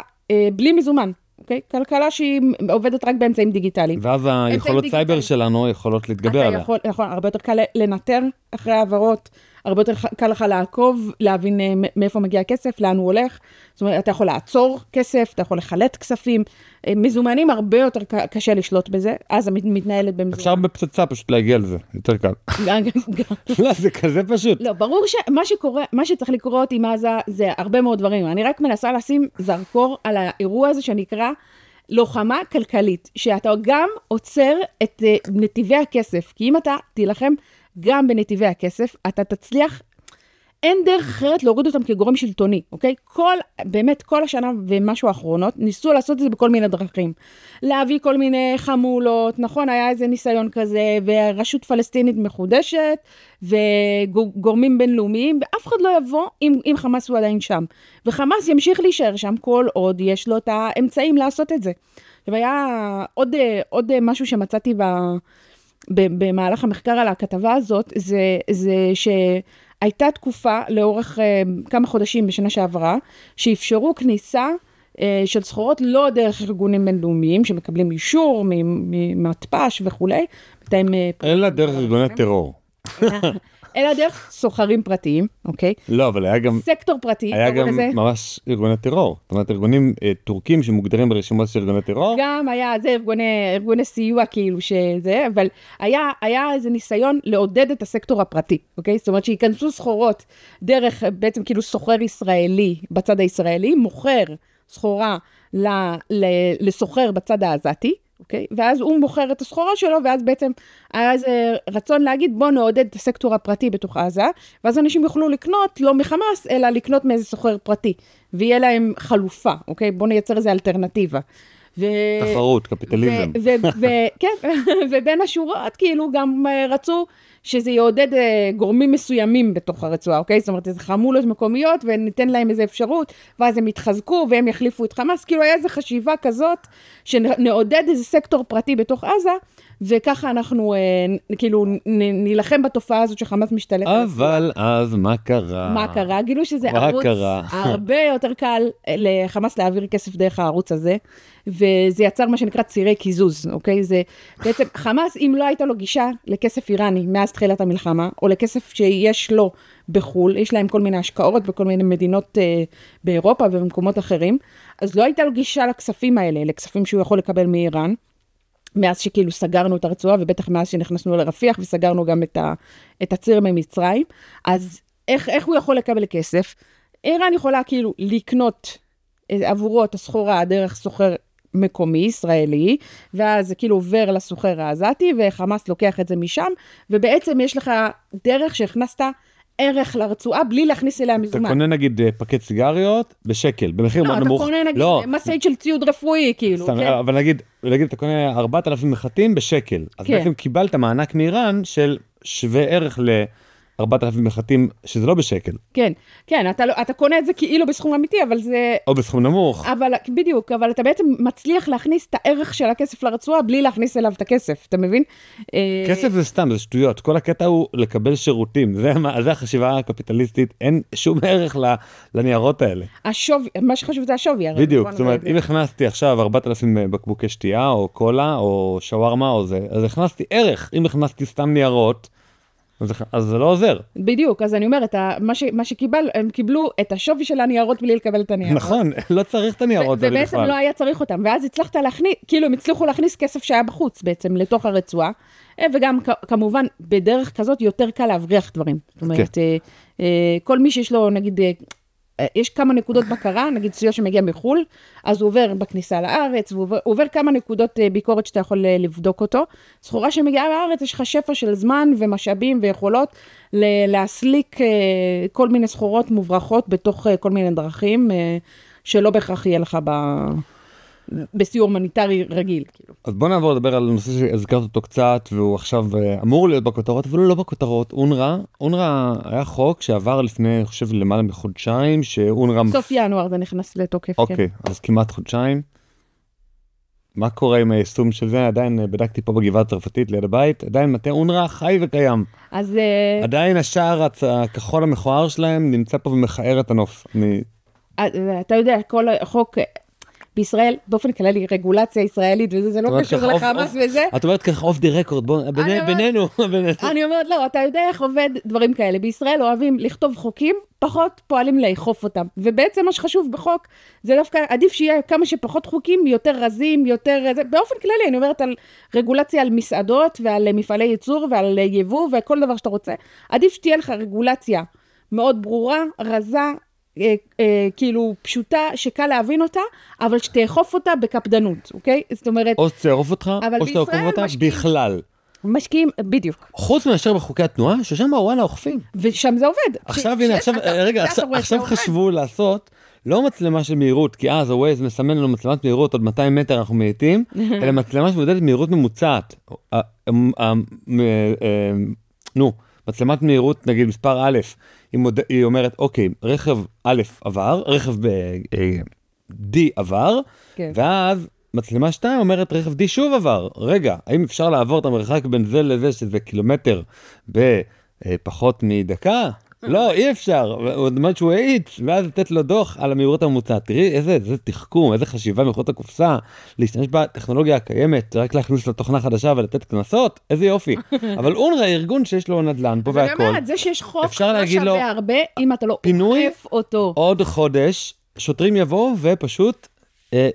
בלי מזומן, אוקיי? כלכלה שהיא עובדת רק באמצעים דיגיטליים. ואז היכולות סייבר שלנו יכולות להתגבר עליה. נכון, הרבה יותר קל לנטר אחרי העברות, הרבה יותר קל לך לעקוב, להבין מאיפה מגיע הכסף, לאן הוא הולך. זאת אומרת, אתה יכול לעצור כסף, אתה יכול לחלט כספים. מזומנים הרבה יותר קשה לשלוט בזה, אז מתנהלת במזומן. אפשר בפצצה פשוט להגיע לזה, יותר קל. לא, זה כזה פשוט. לא, ברור שמה שקורה, מה שצריך לקרות עם עזה, זה הרבה מאוד דברים. אני רק מנסה לשים זרקור על האירוע הזה שנקרא לוחמה כלכלית, שאתה גם עוצר את נתיבי הכסף, כי אם אתה תילחם גם בנתיבי הכסף, אתה תצליח, אין דרך אחרת להוריד אותם כגורם שלטוני, אוקיי? באמת כל השנה ומשהו האחרונות, ניסו לעשות את זה בכל מיני דרכים. להביא כל מיני חמולות, נכון? היה איזה ניסיון כזה, ורשות פלסטינית מחודשת, וגורמים בינלאומיים, ואף אחד לא יבוא אם חמאס הוא עדיין שם. וחמאס ימשיך להישאר שם כל עוד יש לו את האמצעים לעשות את זה. והיה עוד משהו שמצאתי במהלך המחקר על הכתבה הזאת, זה שהייתה תקופה לאורך כמה חודשים בשנה שעברה, שאפשרו כניסה של סחורות לא דרך ארגונים בינלאומיים, שמקבלים אישור ממטפש וכולי. אלא דרך ארגוני טרור. אלא דרך סוחרים פרטיים, אוקיי? לא, אבל היה גם... סקטור פרטי. היה גם ממש ארגוני טרור. זאת אומרת, ארגונים טורקים שמוגדרים ברשימות של ארגוני טרור. גם היה, זה ארגוני סיוע כאילו שזה, אבל היה איזה ניסיון לעודד את הסקטור הפרטי, אוקיי? זאת אומרת, שיכנסו סחורות דרך בעצם כאילו סוחר ישראלי בצד הישראלי, מוכר סחורה לסוחר בצד העזתי, אוקיי? ואז הוא מוכר את הסחורה שלו, ואז בעצם היה איזה רצון להגיד, בוא נעודד את הסקטור הפרטי בתוך עזה, ואז אנשים יוכלו לקנות, לא מחמאס, אלא לקנות מאיזה סוחר פרטי, ויהיה להם חלופה, אוקיי? בוא נייצר איזה אלטרנטיבה. תחרות, קפיטליזם. כן, ובין השורות, כאילו, גם רצו שזה יעודד גורמים מסוימים בתוך הרצועה, אוקיי? זאת אומרת, איזה חמולות מקומיות, וניתן להם איזו אפשרות, ואז הם יתחזקו, והם יחליפו את חמאס, כאילו, היה איזו חשיבה כזאת, שנעודד איזה סקטור פרטי בתוך עזה, וככה אנחנו, כאילו, נילחם בתופעה הזאת שחמאס משתלט. אבל אז מה קרה? מה קרה? גילו שזה ערוץ הרבה יותר קל לחמאס להעביר כסף דרך הערוץ הזה, וזה יצר מה שנקרא צירי קיזוז, אוקיי? זה בעצם, חמאס, אם לא הייתה לו גישה לכסף איראני מאז תחילת המלחמה, או לכסף שיש לו בחול, יש להם כל מיני השקעות בכל מיני מדינות באירופה ובמקומות אחרים, אז לא הייתה לו גישה לכספים האלה, לכספים שהוא יכול לקבל מאיראן, מאז שכאילו סגרנו את הרצועה, ובטח מאז שנכנסנו לרפיח, וסגרנו גם את הציר ממצרים, אז איך הוא יכול לקבל כסף? איראן יכולה כאילו לקנות עבורו את הסחורה דרך סוחר מקומי, ישראלי, ואז זה כאילו עובר לסוחר העזתי, וחמאס לוקח את זה משם, ובעצם יש לך דרך שהכנסת ערך לרצועה, בלי להכניס אליה מזומן. אתה קונה נגיד פקט סיגריות בשקל, במחיר נמוך. לא, אתה קונה נגיד מסעית של ציוד רפואי, כאילו. אבל נגיד אתה קונה 4,000 מחטים בשקל, אז בעצם קיבלת מענק מאיראן של שווה ערך ל4,000 מחטים, שזה לא בשקל. כן, אתה קונה את זה כאילו בסכום אמיתי, אבל זה... או בסכום נמוך. בדיוק, אבל אתה בעצם מצליח להכניס את הערך של הכסף לרצועה, בלי להכניס אליו את הכסף, אתה מבין? כסף זה סתם, זה שטויות. כל הקטע הוא לקבל שירותים. זה החשיבה הקפיטליסטית, אין שום ערך לניירות האלה. השווי, מה שחשוב זה השווי. בדיוק, זאת אומרת, אם הכנסתי עכשיו 4,000 בקבוקי שתייה, או קולה, או שווארמה, או זה, אז הכנסתי ערך. אם הכנסתי סתם ניירות, אז זה לא עוזר. בדיוק, אז אני אומרת, מה שקיבל, הם קיבלו את השווי של הניירות בלי לקבל את הניירות. נכון, לא צריך את הניירות. ובעצם לא היה צריך אותם, ואז הצלחת להכניס, כאילו הם הצליחו להכניס כסף שהיה בחוץ בעצם, לתוך הרצועה, וגם כמובן בדרך כזאת יותר קל להבריח דברים. זאת אומרת, כל מי שיש לו, נגיד, יש כמה נקודות בקרה, נגיד סיוע שמגיע מחול, אז הוא עובר בכניסה לארץ, הוא עובר כמה נקודות ביקורת שאתה יכול לבדוק אותו. סחורה שמגיעה לארץ, יש לך שפע של זמן ומשאבים ויכולות להסליק כל מיני סחורות מוברחות בתוך כל מיני דרכים, שלא בהכרח יהיה לך בסיור הומניטרי רגיל. אז בוא נעבור לדבר על נושא שהזכרת אותו קצת, והוא עכשיו אמור להיות בכותרות, אבל הוא לא בכותרות. אונר"א היה חוק שעבר לפני, אני חושב, למעלה מחודשיים, שאונר"א... סוף ינואר זה נכנס לתוקף. אוקיי, אז כמעט חודשיים. מה קורה עם היישום של זה? עדיין בדקתי פה בגבעה הצרפתית ליד הבית, עדיין מטה אונר"א חי וקיים. אז... עדיין השער הכחול המכוער שלהם נמצא פה ומכער את הנוף. אתה יודע, כל חוק... בישראל, באופן כללי, רגולציה ישראלית, וזה לא קשור לחמאס וזה. את אומרת ככה אוף די רקורד, בינינו. אני אומרת, לא, אתה יודע איך עובד דברים כאלה. בישראל אוהבים לכתוב חוקים, פחות פועלים לאכוף אותם. ובעצם מה שחשוב בחוק, זה דווקא עדיף שיהיה כמה שפחות חוקים, יותר רזים, יותר... באופן כללי, אני אומרת על רגולציה על מסעדות, ועל מפעלי ייצור, ועל יבוא, וכל דבר שאתה רוצה. עדיף שתהיה לך רגולציה מאוד ברורה, רזה, כאילו פשוטה, שקל להבין אותה, אבל שתאכוף אותה בקפדנות, אוקיי? זאת אומרת... או שתאכוף אותך, או שתאכוף אותה בכלל. משקיעים, בדיוק. חוץ מאשר בחוקי התנועה, ששם וואלה אוכפים. ושם זה עובד. עכשיו, הנה, עכשיו חשבו לעשות, לא מצלמה של מהירות, כי אז הווייז מסמן לנו מצלמת מהירות, עוד 200 מטר אנחנו מאיטים, אלא מצלמה שמודדת מהירות ממוצעת. מצלמת מהירות, נגיד מספר א', היא אומרת, אוקיי, רכב א' עבר, רכב D עבר, ואז מצלמה 2 אומרת, רכב D שוב עבר. רגע, האם אפשר לעבור את המרחק בין זה לזה, שזה קילומטר בפחות מדקה? לא, אי אפשר. הוא אומרת שהוא העיץ, ואז לתת לו דוח על המהירות הממוצעת. תראי איזה תחכום, איזה חשיבה מחוץ לקופסה, להשתמש בטכנולוגיה הקיימת, רק להכניס לתוכנה חדשה ולתת כנסות, איזה יופי. אבל אונר"א, ארגון שיש לו נדל"ן פה והכל. אני אומרת, זה שיש חוק לא שווה הרבה, אם אתה לא אוכף אותו. עוד חודש, שוטרים יבואו ופשוט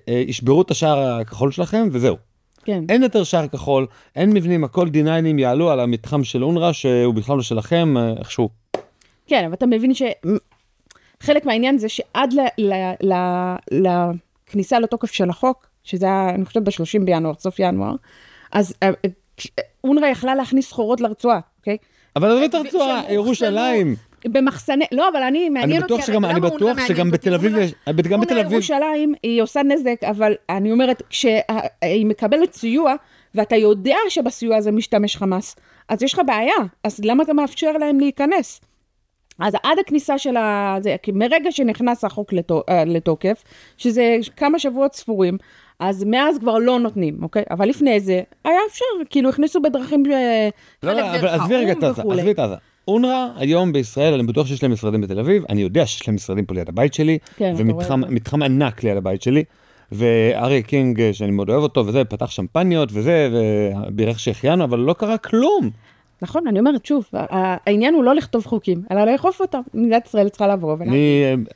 ישברו את השער הכחול שלכם, וזהו. כן. אין יותר שער כחול, אין מבנים, הכל דיניינים יעלו על המתחם של אונר"א, שהוא בכלל לא שלכם, איכשהו. כן, אבל אתה מבין שחלק מהעניין זה שעד לכניסה לתוקף של החוק, שזה היה, אני חושבת, ב-30 בינואר, סוף ינואר, אז אונר"א יכלה להכניס סחורות לרצועה, אוקיי? אבל זאת הרצועה, ירושלים. במחסני, לא, אבל מעניין אותי, אני בטוח שגם בתל אביב, גם בתל אביב. ירושלים היא עושה נזק, אבל אני אומרת, כשהיא מקבלת סיוע, ואתה יודע שבסיוע הזה משתמש חמאס, אז יש לך בעיה, אז למה אתה מאפשר להם להיכנס? אז עד הכניסה של זה, מרגע שנכנס החוק לתוקף, שזה כמה שבועות ספורים, אז מאז כבר לא נותנים, אוקיי? אבל לפני זה, היה אפשר, כאילו הכניסו בדרכים... לא, אבל עזבי רגע את זה. אונר"א היום בישראל, אני בטוח שיש להם משרדים בתל אביב, אני יודע שיש להם משרדים פה ליד הבית שלי, ומתחם ענק ליד הבית שלי, וארי קינג, שאני מאוד אוהב אותו, וזה, פתח שמפניות, וזה, ובירך שהחיינו, אבל לא קרה כלום. נכון, אני אומרת שוב, העניין הוא לא לכתוב חוקים, אלא לאכוף אותם. מדינת ישראל צריכה לבוא.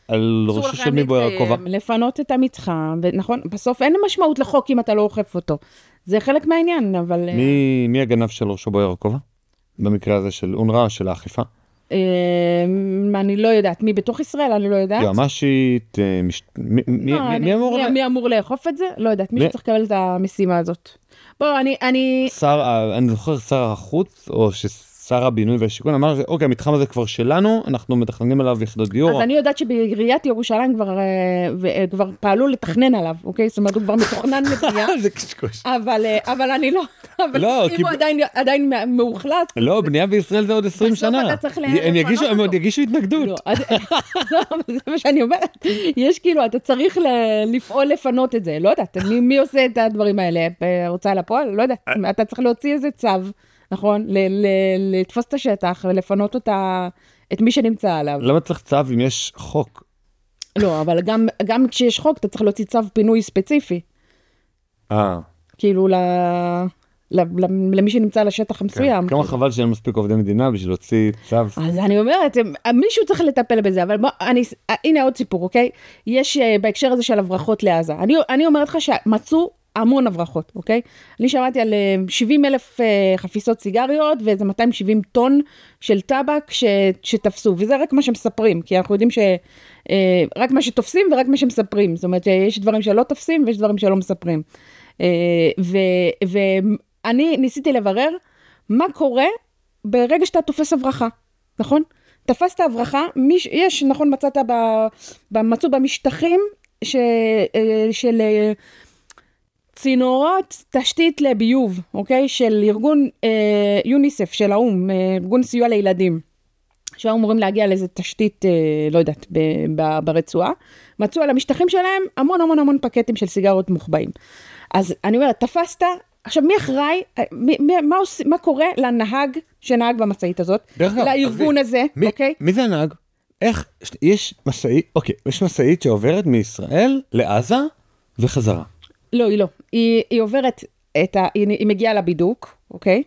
על ראשו של מי בוער הכובע. לפנות את המתחם, ונכון, בסוף אין משמעות לחוק אם אתה לא אוכף אותו. זה חלק מהעניין, אבל... מי הגנב של ראשו בוער הכובע? במקרה הזה של אונר"א, של האכיפה? אני לא יודעת. מי בתוך ישראל? אני לא יודעת. יועמ"שית, מי אמור לאכוף את זה? לא יודעת. מי שצריך לקבל את המשימה הזאת. בוא, אני זוכר שר החוץ, או ששר הבינוי והשיכון, אמר, אוקיי, המתחם הזה כבר שלנו, אנחנו מתכננים עליו יחידות דיור. אז אני יודעת שבעיריית ירושלים כבר פעלו לתכנן עליו, אוקיי? זאת אומרת, הוא כבר מתוכנן לבנייה. זה קשקוש. אבל אני לא, אם הוא עדיין מאוכלס. לא, בנייה בישראל זה עוד 20 שנה. בסוף אתה צריך הם עוד יגישו התנגדות. לא, זה מה שאני אומרת. יש כאילו, אתה צריך לפעול לפנות את זה. לא יודעת, מי עושה את הדברים האלה? רוצה לפועל? לא יודעת. אתה צריך להוציא איזה צו, נכון? לתפוס את השטח ולפנות את מי שנמצא עליו. למה צריך צו אם יש חוק? לא, אבל גם כשיש חוק, אתה צריך להוציא צו פינוי ספציפי. כאילו למי שנמצא על השטח המסוים. כמה חבל שאין מספיק עובדי מדינה בשביל להוציא צו. אז אני אומרת, מישהו צריך לטפל בזה, אבל הנה עוד סיפור, אוקיי? יש בהקשר הזה של הברחות לעזה. אני אומרת לך שמצאו המון הברחות, אוקיי? אני שמעתי על 70,000 חפיסות סיגריות, ואיזה 270 טון של טבק שתפסו, וזה רק מה שמספרים, כי אנחנו יודעים רק מה שתופסים ורק מה שמספרים, זאת אומרת, יש דברים שלא תופסים ויש דברים שלא מספרים. ואני ניסיתי לברר מה קורה ברגע שאתה תופס הברחה, נכון? תפסת הברחה, יש, נכון, מצאו במשטחים של צינורות תשתית לביוב, אוקיי? של ארגון יוניסף, של האום, ארגון סיוע לילדים, שהיו אמורים להגיע לאיזו תשתית, לא יודעת, ברצועה. מצאו על המשטחים שלהם המון המון המון פקטים של סיגרות מוחבאים. אז אני אומרת, תפסת, עכשיו מי אחראי, מה קורה לנהג שנהג במשאית הזאת? לארגון הזה, אוקיי? מי זה הנהג? איך, יש משאית, אוקיי, יש משאית שעוברת מישראל לעזה, וחזרה. לא, היא לא. היא עוברת היא מגיעה לבידוק, אוקיי?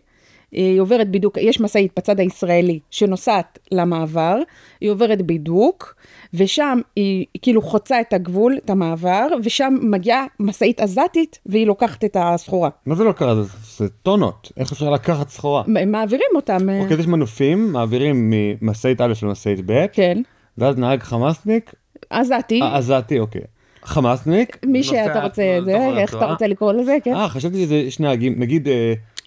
היא עוברת בידוק, יש מסעית בצד הישראלי שנוסעת למעבר, היא עוברת בידוק, ושם היא כאילו חוצה את הגבול, את המעבר, ושם מגיעה מסעית עזתית, והיא לוקחת את הסחורה. מה זה לא קרה? זה טונות. איך אפשר לקחת סחורה? מעבירים אותם. אוקיי, יש מנופים, מעבירים ממסעית א' למסעית ב', כן. ואז נהג חמאסניק. עזתי. עזתי, אוקיי. חמאסניק. מי שאתה רוצה, איך אתה רוצה לקרוא לזה, כן? חשבתי שזה יש נהגים, נגיד...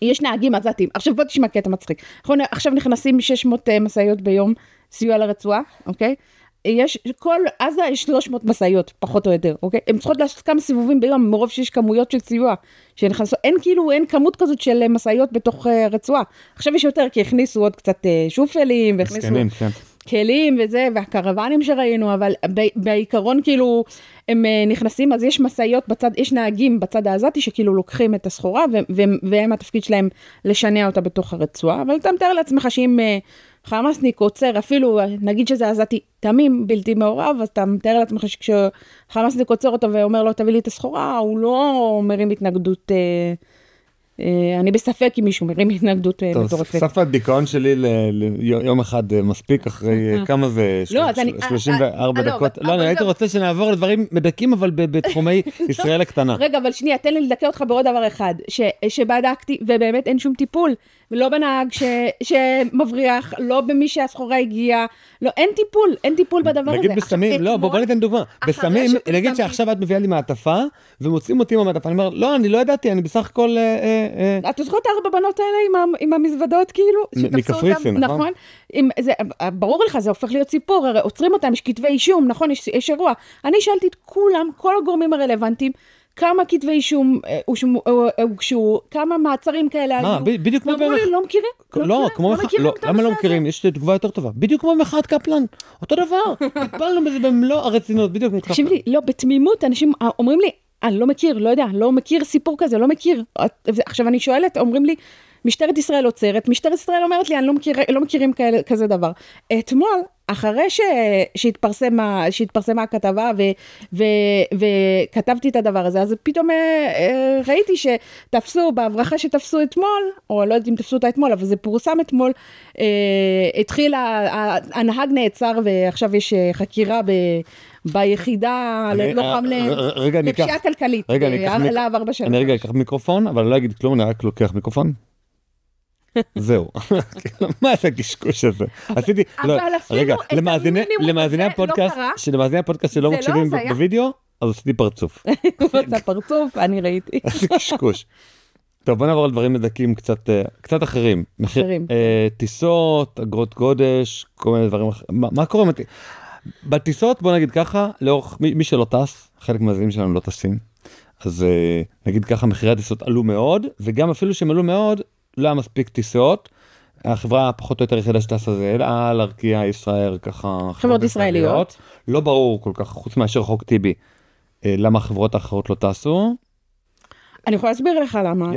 יש נהגים עזתים. עכשיו בוא תשמע קטע מצחיק. עכשיו נכנסים 600 מסעיות ביום סיוע לרצועה, אוקיי? עזה יש 300 מסעיות, פחות או יותר, אוקיי? הן צריכות לעשות כמה סיבובים ביום, מרוב שיש כמויות של סיוע שנכנסו. אין כמות כזאת של מסעיות בתוך רצועה. עכשיו יש יותר, כי הכניסו עוד קצת שופלים, והכניסו כלים וזה, והקרוונים שראינו, אבל בעיקרון כאילו הם נכנסים, אז יש מסעיות בצד, יש נהגים בצד העזתי שכאילו לוקחים את הסחורה, והם התפקיד שלהם לשנע אותה בתוך הרצועה, אבל אתה מתאר לעצמך שאם חמאסניק עוצר, אפילו נגיד שזה עזתי תמים בלתי מעורב, אז אתה מתאר לעצמך שכשחמאסניק עוצר אותו ואומר לו תביא לי את הסחורה, הוא לא מרים התנגדות, אני בספק אם מישהו מרים התנגדות מטורפת. סף הדיכאון שלי ליום אחד מספיק אחרי כמה זה 34 דקות. לא, אני הייתי רוצה שנעבור לדברים מדקים, אבל בתחומי ישראל הקטנה. רגע, אבל שנייה, תן לי לדכא אותך בעוד דבר אחד, שבדקתי, ובאמת אין שום טיפול, ולא בנהג שמבריח, לא במי שהסחורה הגיעה, לא, אין טיפול בדבר הזה. נגיד בסמים, לא, בוא ניתן דוגמה. בסמים, נגיד שעכשיו את מביאה לי מעטפה, ומוצאים אותי עם המעטפה, אני אומר, לא, אני לא ידעתי, אני בסך הכל... את זוכרת 4 בנות האלה עם המזוודות, כאילו? מקפריסין, נכון? ברור לך, זה הופך להיות סיפור, הרי עוצרים אותם, יש כתבי אישום, נכון, יש אירוע. אני שאלתי את כולם, כל הגורמים הרלוונטיים, כמה כתבי אישום הוגשו, כמה מעצרים כאלה היו. בדיוק כמו... אמרו לי, לא מכירים. לא, למה לא מכירים? יש תגובה יותר טובה. בדיוק כמו מחאת קפלן. אותו דבר. התפלנו בזה במלוא הרצינות, בדיוק. תקשיב לי, לא, בתמימות, אנשים אומרים לי, אני לא מכיר, לא יודע, לא מכיר סיפור כזה, לא מכיר. עכשיו אני שואלת, אומרים לי, משטרת ישראל עוצרת, משטרת ישראל אומרת לי, אני לא מכירים כזה דבר. אתמול, אחרי שהתפרסמה הכתבה וכתבתי את הדבר הזה, אז פתאום ראיתי שתפסו, בהברחה שתפסו אתמול, או לא יודעת אם תפסו אותה אתמול, אבל זה פורסם אתמול, התחיל, הנהג נעצר ועכשיו יש חקירה ביחידה לוחם לפשיעה כלכלית. אני רגע אקח מיקרופון, אבל לא אגיד כלום, אני רק לוקח מיקרופון. זהו, מה זה הקשקוש הזה? עשיתי, רגע, למאזיני הפודקאסט שלא מקשיבים בווידאו, אז עשיתי פרצוף. הוא עשה פרצוף, אני ראיתי. עשיתי קשקוש. טוב, בוא נעבור על דברים מדקים קצת אחרים. טיסות, אגרות גודש, כל מיני דברים אחרים. מה קורה? בטיסות, בוא נגיד ככה, מי שלא טס, חלק מהזינים שלנו לא טסים, אז נגיד ככה, מחירי הטיסות עלו מאוד, וגם אפילו שהם עלו מאוד, לא היה מספיק טיסות, החברה פחות או יותר יחידה שטסה זה אל על, ארקיע, ישראל, ככה... חברות ישראליות. לא ברור כל כך, חוץ מאשר חוק טיבי, למה החברות האחרות לא טסו. אני יכולה להסביר לך למה.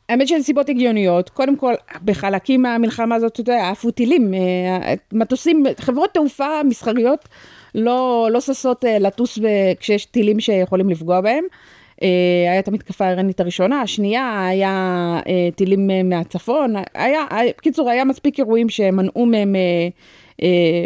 האמת שזה סיבות הגיוניות. קודם כל, בחלקים מהמלחמה הזאת, אתה יודע, עפו טילים, מטוסים, חברות תעופה מסחריות לא ששות לטוס כשיש טילים שיכולים לפגוע בהם. היה את המתקפה האיראנית הראשונה, השנייה היה טילים מהצפון, בקיצור היה מספיק אירועים שמנעו מהם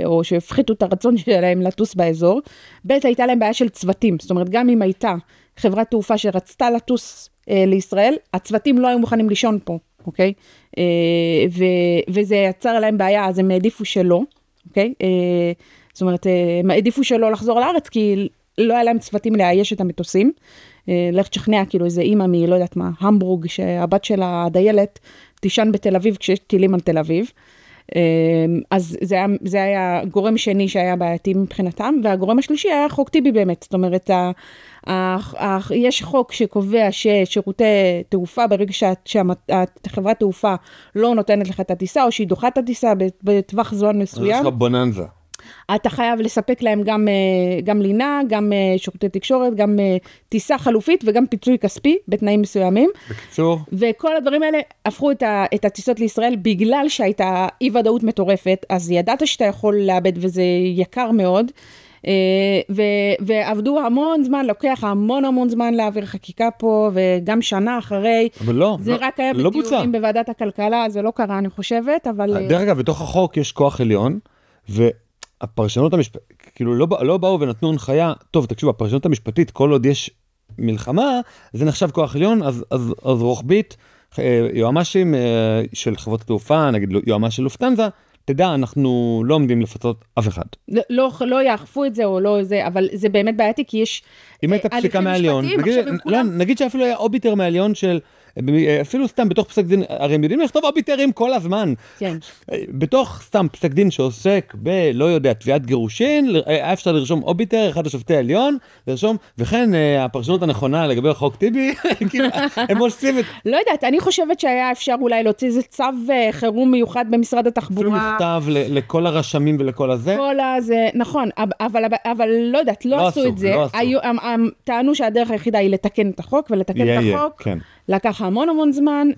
או שהפחיתו את הרצון שלהם לטוס באזור. ב' הייתה להם בעיה של צוותים, זאת אומרת גם אם הייתה חברת תעופה שרצתה לטוס לישראל, הצוותים לא היו מוכנים לישון פה, אוקיי? וזה יצר להם בעיה, אז הם העדיפו שלא, אוקיי? זאת אומרת, הם העדיפו שלא לחזור לארץ, כי לא היה להם צוותים לאייש את המטוסים. לך תשכנע כאילו איזה אימא לא יודעת מה, המבורג, שהבת שלה הדיילת תישן בתל אביב כשיש טילים על תל אביב. אז זה היה גורם שני שהיה בעייתי מבחינתם, והגורם השלישי היה חוק טיבי באמת. זאת אומרת, יש חוק שקובע ששירותי תעופה, ברגע שהחברת תעופה לא נותנת לך את הטיסה, או שהיא דוחה את הטיסה בטווח זמן מסוים. יש לך בוננזה. אתה חייב לספק להם גם לינה, גם שירותי תקשורת, גם טיסה חלופית וגם פיצוי כספי בתנאים מסוימים. בקיצור. וכל הדברים האלה הפכו את הטיסות לישראל בגלל שהייתה אי ודאות מטורפת, אז ידעת שאתה יכול לאבד וזה יקר מאוד. ועבדו המון זמן, לוקח המון זמן להעביר חקיקה פה, וגם שנה אחרי. אבל לא, זה רק היה בדיונים בוועדת הכלכלה, זה לא קרה, אני חושבת, אבל... דרך אגב, בתוך החוק יש כוח עליון, והפרשנות המשפטית, כאילו לא באו ונתנו הנחיה, טוב, תקשיבו, הפרשנות המשפטית, כל עוד יש מלחמה, זה נחשב כוח עליון, אז רוחבית, יועמ"שים של חברות התעופה, נגיד יועמ"ש של לופטנזה, תדע, אנחנו לא עומדים לפצות אף אחד. לא יאכפו את זה או לא זה, אבל זה באמת בעייתי, כי יש... אם הייתה פסיקה מהעליון, נגיד שאפילו היה אוביטר מהעליון של... אפילו סתם בתוך פסק דין, הרי הם יודעים לכתוב אוביטרים כל הזמן. כן. בתוך סתם פסק דין שעוסק לא יודע, תביעת גירושין, היה אפשר לרשום אוביטר, אחד השופטי העליון, לרשום, וכן הפרשנות הנכונה לגבי חוק טיבי, הם עושים את... לא יודעת, אני חושבת שהיה אפשר אולי להוציא איזה צו חירום מיוחד במשרד התחבורה. אפילו מכתב לכל הרשמים ולכל הזה. כל הזה, נכון, אבל לא יודעת, לא עשו את זה. טענו שהדרך היחידה היא לתקן את החוק, ולתקן את החוק. לקח המון זמן,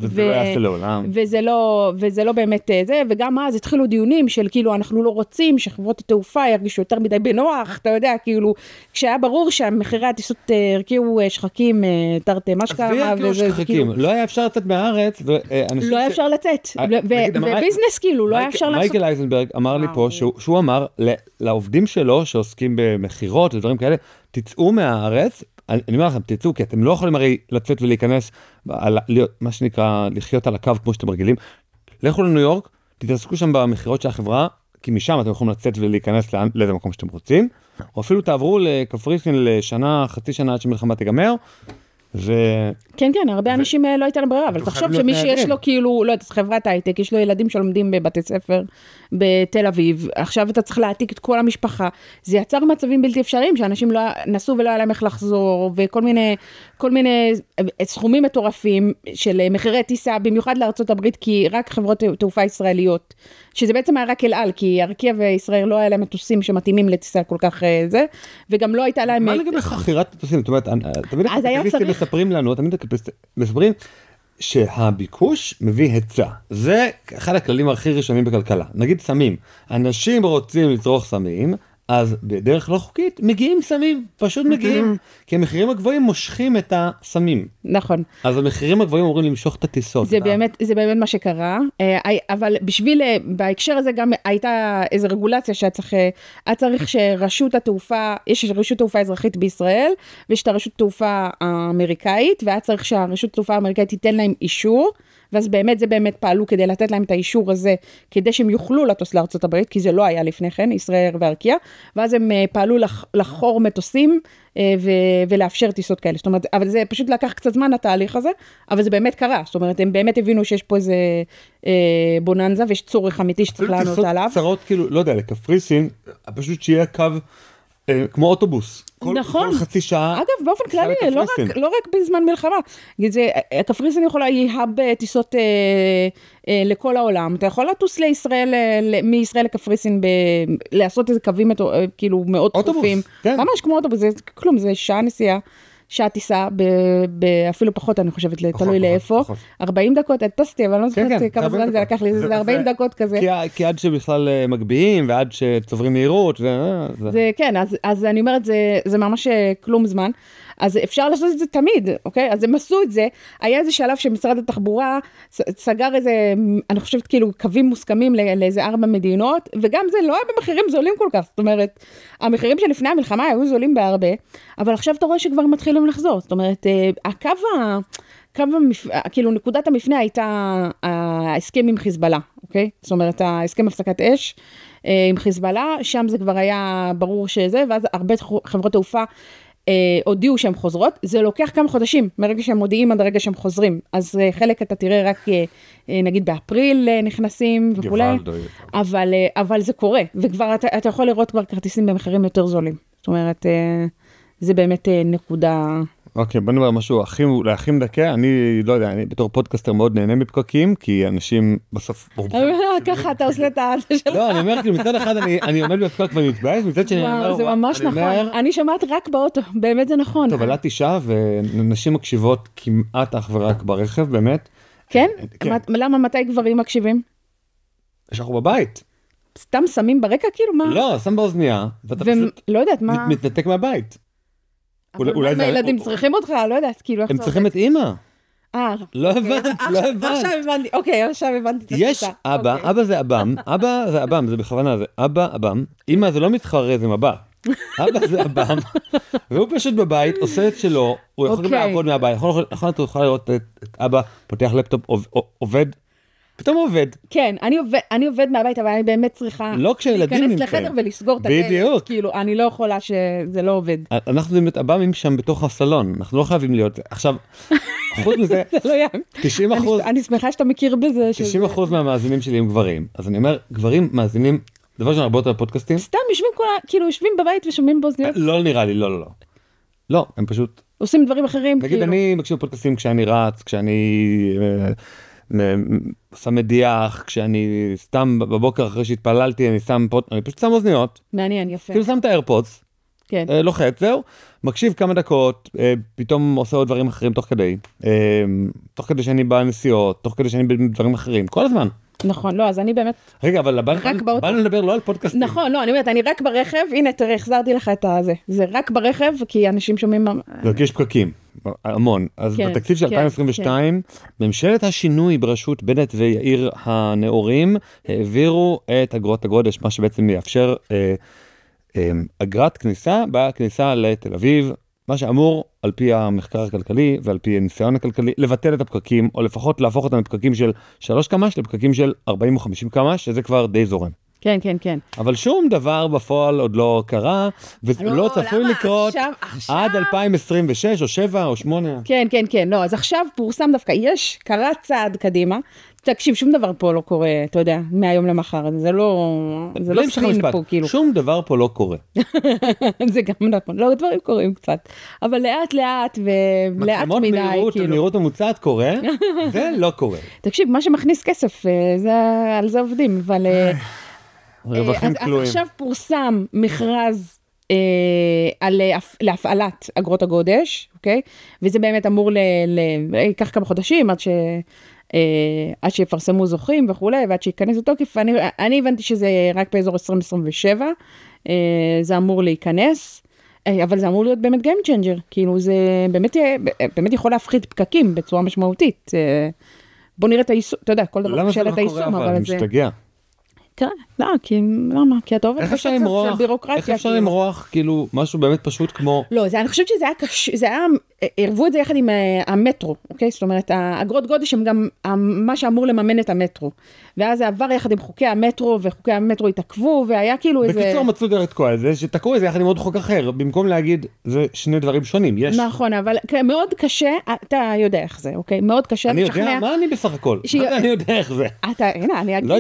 וזה לא באמת זה, וגם אז התחילו דיונים של כאילו אנחנו לא רוצים שחברות התעופה ירגישו יותר מדי בנוח, אתה יודע, כאילו, כשהיה ברור שהמחירי הטיסות הרקיעו שחקים תרתי משקע, לא היה אפשר לצאת מהארץ, לא היה אפשר לצאת, וביזנס כאילו, לא היה אפשר לעשות. מייקל אייזנברג אמר לי פה, שהוא אמר לעובדים שלו שעוסקים במחירות ודברים כאלה, תצאו מהארץ, אני אומר לכם, תצאו, כי אתם לא יכולים הרי לצאת ולהיכנס, מה שנקרא, לחיות על הקו כמו שאתם רגילים. לכו לניו יורק, תתעסקו שם במחירות של החברה, כי משם אתם יכולים לצאת ולהיכנס לאיזה מקום שאתם רוצים, או אפילו תעברו לקפריסין לשנה, חצי שנה עד שמלחמה תיגמר, כן, הרבה אנשים לא הייתה לברירה, אבל תחשוב שמי שיש לו כאילו, לא יודעת, חברת הייטק, יש לו ילדים שלומדים בבתי ספר בתל אביב, עכשיו אתה צריך להעתיק את כל המשפחה, זה יצר מצבים בלתי אפשריים, שאנשים לא נסו ולא היה להם איך לחזור, וכל מיני סכומים מטורפים של מחירי טיסה, במיוחד לארצות הברית, כי רק חברות תעופה ישראליות, שזה בעצם היה רק אל על, כי ארקיע וישראל לא היה להם מטוסים שמתאימים לטיסה כל כך זה, וגם לא הייתה להם... מה לגבי חכירת מטוסים? זאת אומרת, תמיד מספרים לנו, מספרים שהביקוש מביא היצע. זה אחד הכללים הכי ראשונים בכלכלה. נגיד סמים. אנשים רוצים לצרוך סמים, אז בדרך לא חוקית מגיעים סמים, פשוט מגיעים. כי המחירים הגבוהים מושכים את הסמים. נכון. אז המחירים הגבוהים אומרים למשוך את הטיסות. זה באמת מה שקרה, אבל בהקשר הזה גם הייתה איזו רגולציה שהיה צריך שרשות התעופה, יש רשות תעופה אזרחית בישראל, ויש את הרשות תעופה האמריקאית, והיה צריך שהרשות תעופה האמריקאית תיתן להם אישור, ואז זה באמת פעלו כדי לתת להם את האישור הזה, כדי שהם יוכלו לטוס לארצות הברית, כי זה לא היה לפני כן, ישראל וארקיע, ואז הם פעלו לחור מטוסים, ולאפשר טיסות כאלה. זאת אומרת, אבל זה פשוט לקח קצת זמן התהליך הזה, אבל זה באמת קרה. זאת אומרת, הם באמת הבינו שיש פה איזה בוננזה, ויש צורך אמיתי שצריך לענות עליו. טיסות קצרות, כאילו, לא יודע, לקפריסין, פשוט שיהיה קו כמו אוטובוס. נכון. כל חצי שעה. אגב, באופן כללי, לא רק בזמן מלחמה. קפריסין יכולה להיהב טיסות לכל העולם. אתה יכול לטוס מישראל לקפריסין, לעשות איזה קווים כאילו מאוד תחופים. ממש כמו אוטובוס, זה כלום, זה שעה נסיעה. שעה טיסה, אפילו פחות, אני חושבת, תלוי לאיפה. 40 דקות, טסתי, אבל אני לא זוכרת כמה זמן זה לקח לי, זה 40 דקות כזה. כי עד שבכלל מגביהים, ועד שצוברים מהירות. זה כן, אז אני אומרת, זה ממש כלום זמן. אז אפשר לעשות את זה תמיד, אוקיי? אז הם עשו את זה. היה איזה שלב שמשרד התחבורה סגר איזה, אני חושבת כאילו קווים מוסכמים לאיזה 4 מדינות, וגם זה לא היה במחירים זולים כל כך. זאת אומרת, המחירים שלפני המלחמה היו זולים בהרבה, אבל עכשיו אתה רואה שכבר מתחילים לחזור. זאת אומרת, כאילו נקודת המפנה הייתה ההסכם עם חיזבאללה, אוקיי? זאת אומרת, ההסכם הפסקת אש עם חיזבאללה, שם זה כבר היה ברור שזה, ואז הרבה חברות תעופה הודיעו שהן חוזרות, זה לוקח כמה חודשים, מרגע שהם מודיעים עד הרגע שהם חוזרים, אז חלק אתה תראה רק נגיד באפריל נכנסים וכולי, אבל זה קורה, וכבר אתה יכול לראות כבר כרטיסים במחירים יותר זולים, זאת אומרת, זה באמת נקודה... אוקיי, בוא נאמר משהו להכי מדכא, אני לא יודע, אני בתור פודקאסטר מאוד נהנה מפקקים, כי אנשים בסוף... ככה אתה עושה את זה שלך. לא, אני אומר, כאילו מצד אחד אני עומד בפקק ואני מתבאס, מצד שני אני אומר... זה ממש נכון, אני שמעת רק באוטו, באמת זה נכון. טוב, עלת אישה ונשים מקשיבות כמעט אך ורק ברכב, באמת. כן? למה, מתי גברים מקשיבים? יש אנחנו בבית. סתם שמים ברקע, כאילו מה? לא, שם באוזנייה, ואתה פשוט לא יודעת מה... מתנתק מהבית. אבל מה ילדים צריכים אותך? לא יודעת, כאילו... הם צריכים את אמא. לא הבנת, לא הבנת. עכשיו הבנתי, אוקיי, עכשיו הבנתי את השיטה. יש אבא, אבא זה אבם, אבא זה אבם, זה בכוונה, זה אבא, אבם. אמא זה לא מתחרה, זה מבא. אבא זה אבם, והוא פשוט בבית, עושה את שלו, הוא יכול גם לעבוד מהבית, נכון, אתה יכול לראות את אבא, פותח לפטופ, עובד, פתאום הוא עובד. כן, אני עובד מהבית, אבל אני באמת צריכה להיכנס לחדר ולסגור את הדלת. בדיוק. כאילו, אני לא יכולה שזה לא עובד. אנחנו באמת אב"מים שם בתוך הסלון, אנחנו לא חייבים להיות, עכשיו, חוץ מזה, 90%, אני שמחה שאתה מכיר בזה. 90% מהמאזינים שלי הם גברים, אז אני אומר, גברים מאזינים, דבר שאני הרבה יותר פודקאסטים. סתם יושבים כאילו יושבים בבית ושומעים באוזניות. לא נראה לי, לא. לא, הם פשוט... עושים דברים אחרים. נגיד, אני מקשיב פודקאסטים כשאני רץ, כשאני שם מדיח, כשאני סתם בבוקר אחרי שהתפללתי, אני פשוט שם אוזניות. מעניין, יפה. כאילו שם את האיירפודס, כן. לוחץ, זהו, מקשיב כמה דקות, פתאום עושה עוד דברים אחרים תוך כדי שאני בנסיעות, תוך כדי שאני בדברים אחרים, כל הזמן. נכון, לא, אז אני באמת... רגע, אבל באנו לדבר לא על פודקאסטים. נכון, לא, אני אומרת, אני רק ברכב, הנה, תראה, החזרתי לך את זה. זה רק ברכב, כי אנשים שומעים... כי יש פקקים, המון. אז בתקציב של 2022, ממשלת השינוי בראשות בנט ויאיר הנאורים, העבירו את אגרות הגודש, מה שבעצם יאפשר אגרת כניסה בכניסה לתל אביב, מה שאמור, על פי המחקר הכלכלי ועל פי הניסיון הכלכלי, לבטל את הפקקים, או לפחות להפוך אותם לפקקים של 3 קמ"ש לפקקים של 40 או 50 קמ"ש, שזה כבר די זורם. כן, כן, כן. אבל שום דבר בפועל עוד לא קרה, ולא צפוי לקרות עד 2026 או 7 או 8. כן, כן, כן. לא, אז עכשיו פורסם דווקא, קרה צעד קדימה, תקשיב, שום דבר פה לא קורה, אתה יודע, מהיום למחר, זה לא ספין פה, כאילו. שום דבר פה לא קורה. זה גם נכון, לא, דברים קורים קצת, אבל לאט לאט ולאט מדי, כאילו. מהירות המוצעת קורה, זה לא קורה. תקשיב, מה שמכניס כסף, על זה עובדים, אבל... אז עכשיו פורסם מכרז להפעלת אגרות הגודש, אוקיי? וזה באמת אמור לקח כמה חודשים עד שיפרסמו זוכים וכו', ועד שיכנס לתוקף. אני הבנתי שזה רק באזור 2027, זה אמור להיכנס, אבל זה אמור להיות באמת game changer, כאילו זה באמת יכול להפחית פקקים בצורה משמעותית. בוא נראה את היישום, אתה יודע, כל דבר שאלה את היישום, אבל זה... משתגע. כן, לא, למה? כי אתה עובד איך אפשר למרוח, כאילו, משהו באמת פשוט כמו... לא, אני חושבת שזה היה קשה, ערבו את זה יחד עם המטרו, אוקיי? זאת אומרת, האגרות גודש הם גם מה שאמור לממן את המטרו. ואז זה עבר יחד עם חוקי המטרו, וחוקי המטרו התעכבו, והיה כאילו איזה... בקיצור, מצאו דרך תקוע את זה, שתקעו את זה יחד עם עוד חוק אחר, במקום להגיד, זה שני דברים שונים, יש... נכון, אבל מאוד קשה, אתה יודע איך זה, אוקיי? מאוד קשה לשכנע... אני יודע, מה אני בסך הכל? אני יודע איך זה. הנה, אני אגיד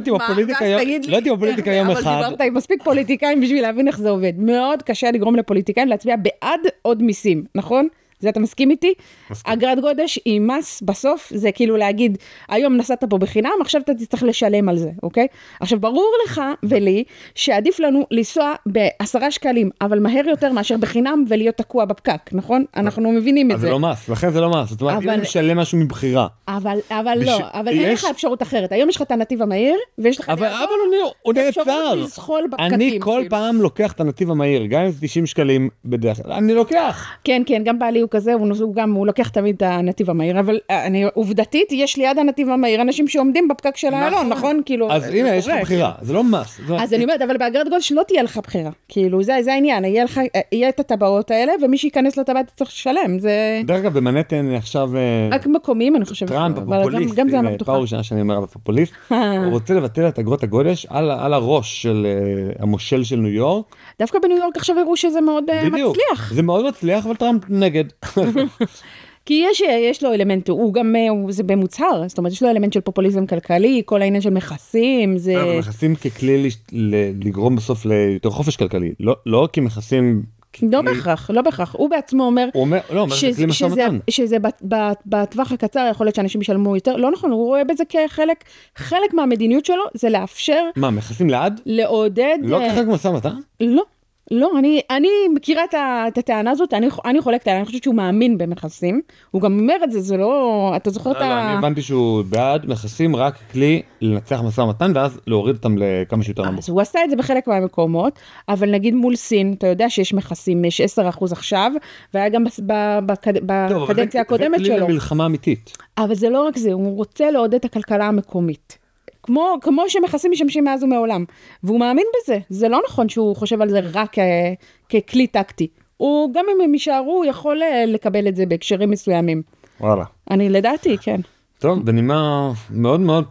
לא הייתי בפוליטיקה יום אחד. אבל דיברת עם מספיק פוליטיקאים בשביל להבין איך זה עובד. מאוד קשה לגרום לפוליטיקאים להצביע בעד עוד מיסים, נכון? זה אתה מסכים איתי? אגרת גודש היא מס בסוף, זה כאילו להגיד, היום נסעת פה בחינם, עכשיו אתה תצטרך לשלם על זה, אוקיי? עכשיו ברור לך ולי, שעדיף לנו לנסוע ב10 שקלים, אבל מהר יותר מאשר בחינם ולהיות תקוע בפקק, נכון? אנחנו מבינים את זה. אז זה לא מס, לכן זה לא מס, זאת אומרת, אם אני משלם משהו מבחירה. אבל לא, אבל אין לך אפשרות אחרת, היום יש לך את הנתיב המהיר, ויש לך... אבל הוא נעצר. אני כל פעם לוקח את הנתיב המהיר, גם אם זה 90 שקלים בדרך כלל, אני לוקח. כן, כן, גם בעלי הוא כזה, הוא לוקח תמיד את הנתיב המהיר, אבל עובדתית, יש ליד הנתיב המהיר אנשים שעומדים בפקק של האלון, נכון? כאילו... אז הנה, יש לך בחירה, זה לא מס. אז אני אומרת, אבל באגרת גודש לא תהיה לך בחירה, כאילו, זה העניין, יהיה את הטבעות האלה, ומי שייכנס לטבעת צריך לשלם, זה... דרך אגב, במנהטן עכשיו... רק מקומיים, אני חושבת. טראמפ, הפופוליסט, פעם ראשונה שאני אומר, הפופוליסט, הוא רוצה לבטל את אגרות הגודש על הראש של המושל של ניו יורק. דווקא בניו יורק עכשיו הראו שזה מאוד מצליח. זה מאוד מצליח, אבל טראמפ נגד. כי יש לו אלמנט, הוא גם, זה במוצהר, זאת אומרת, יש לו אלמנט של פופוליזם כלכלי, כל העניין של מכסים, זה... מכסים ככלי לגרום בסוף ליותר חופש כלכלי, לא כי מכסים... לא בהכרח, הוא בעצמו אומר, שזה בטווח הקצר יכול להיות שאנשים ישלמו יותר, לא נכון, הוא רואה בזה כחלק מהמדיניות שלו, זה לאפשר... מה, מכסים לעד? לעודד... לא כחלק משא ומתן? לא. לא, אני מכירה את הטענה הזאת, אני חולקת עליה, אני חושבת שהוא מאמין במכסים, הוא גם אומר את זה, זה לא, אתה זוכר את אני הבנתי שהוא בעד מכסים רק כלי לנצח משא ומתן, ואז להוריד אותם לכמה שיותר נמוך. אז הוא עשה את זה בחלק מהמקומות, אבל נגיד מול סין, אתה יודע שיש מכסים, יש 10% עכשיו, והיה גם בקדנציה הקודמת שלו. זה כלי למלחמה אמיתית. אבל זה לא רק זה, הוא רוצה לעודד את הכלכלה המקומית. כמו שמכסים משמשים מאז ומעולם. והוא מאמין בזה. זה לא נכון שהוא חושב על זה רק ככלי טקטי. הוא, גם אם הם יישארו, הוא יכול לקבל את זה בהקשרים מסוימים. וואלה. אני לדעתי, כן. טוב, בנימה מאוד מאוד,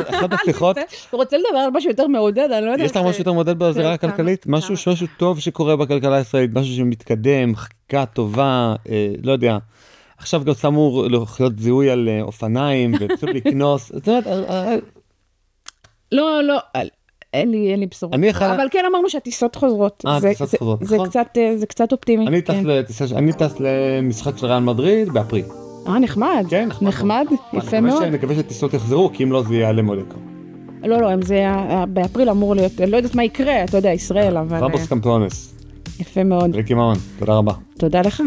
אחת השיחות. הוא רוצה לדבר על משהו יותר מעודד, אני לא יודעת. יש לך משהו יותר מעודד בזירה הכלכלית? משהו טוב שקורה בכלכלה הישראלית, משהו שמתקדם, חקיקה טובה, לא יודע. עכשיו גם שמו לוחיות זיהוי על אופניים, וצריך לקנוס. זאת אומרת, לא, אין לי בשורות. אבל כן אמרנו שהטיסות חוזרות. טיסות חוזרות, נכון. זה קצת אופטימי. אני טס למשחק של ריאל מדריד באפריל. נחמד. כן, נחמד, יפה מאוד. נקווה שהטיסות יחזרו, כי אם לא זה יעלה מאוד יקר. לא, זה באפריל אמור להיות, לא יודעת מה יקרה, אתה יודע, ישראל, אבל... רבוס קמפונס. יפה מאוד. ריקי מאון, תודה רבה. תודה לך.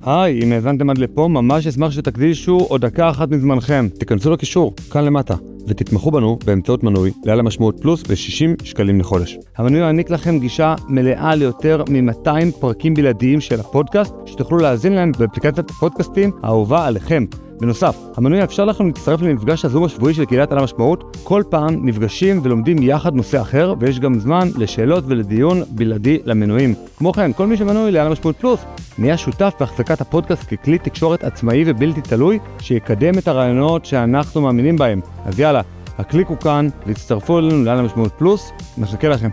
היי, אם האזנתם עד לפה, ממש אשמח שתקדישו עוד דקה אחת מזמנכם. תיכנסו לקישור, כאן למטה, ותתמכו בנו באמצעות מנוי לעל המשמעות פלוס ב-60 שקלים לחודש. המנוי יעניק לכם גישה מלאה ליותר מ-200 פרקים בלעדיים של הפודקאסט, שתוכלו להאזין להם באפליקציית הפודקאסטים האהובה עליכם. בנוסף, המנוי יאפשר לכם להצטרף למפגש הזום השבועי של קהילת על המשמעות. כל פעם נפגשים ולומדים יחד נושא אחר, ויש גם זמן לשאלות ולדיון בלעדי למנויים. כמו כן, כל מי שמנוי לעל המשמעות פלוס נהיה שותף בהחזקת הפודקאסט ככלי תקשורת עצמאי ובלתי תלוי, שיקדם את הרעיונות שאנחנו מאמינים בהם. אז יאללה, הקליקו כאן והצטרפו אלינו לעל המשמעות פלוס, נחכה לכם.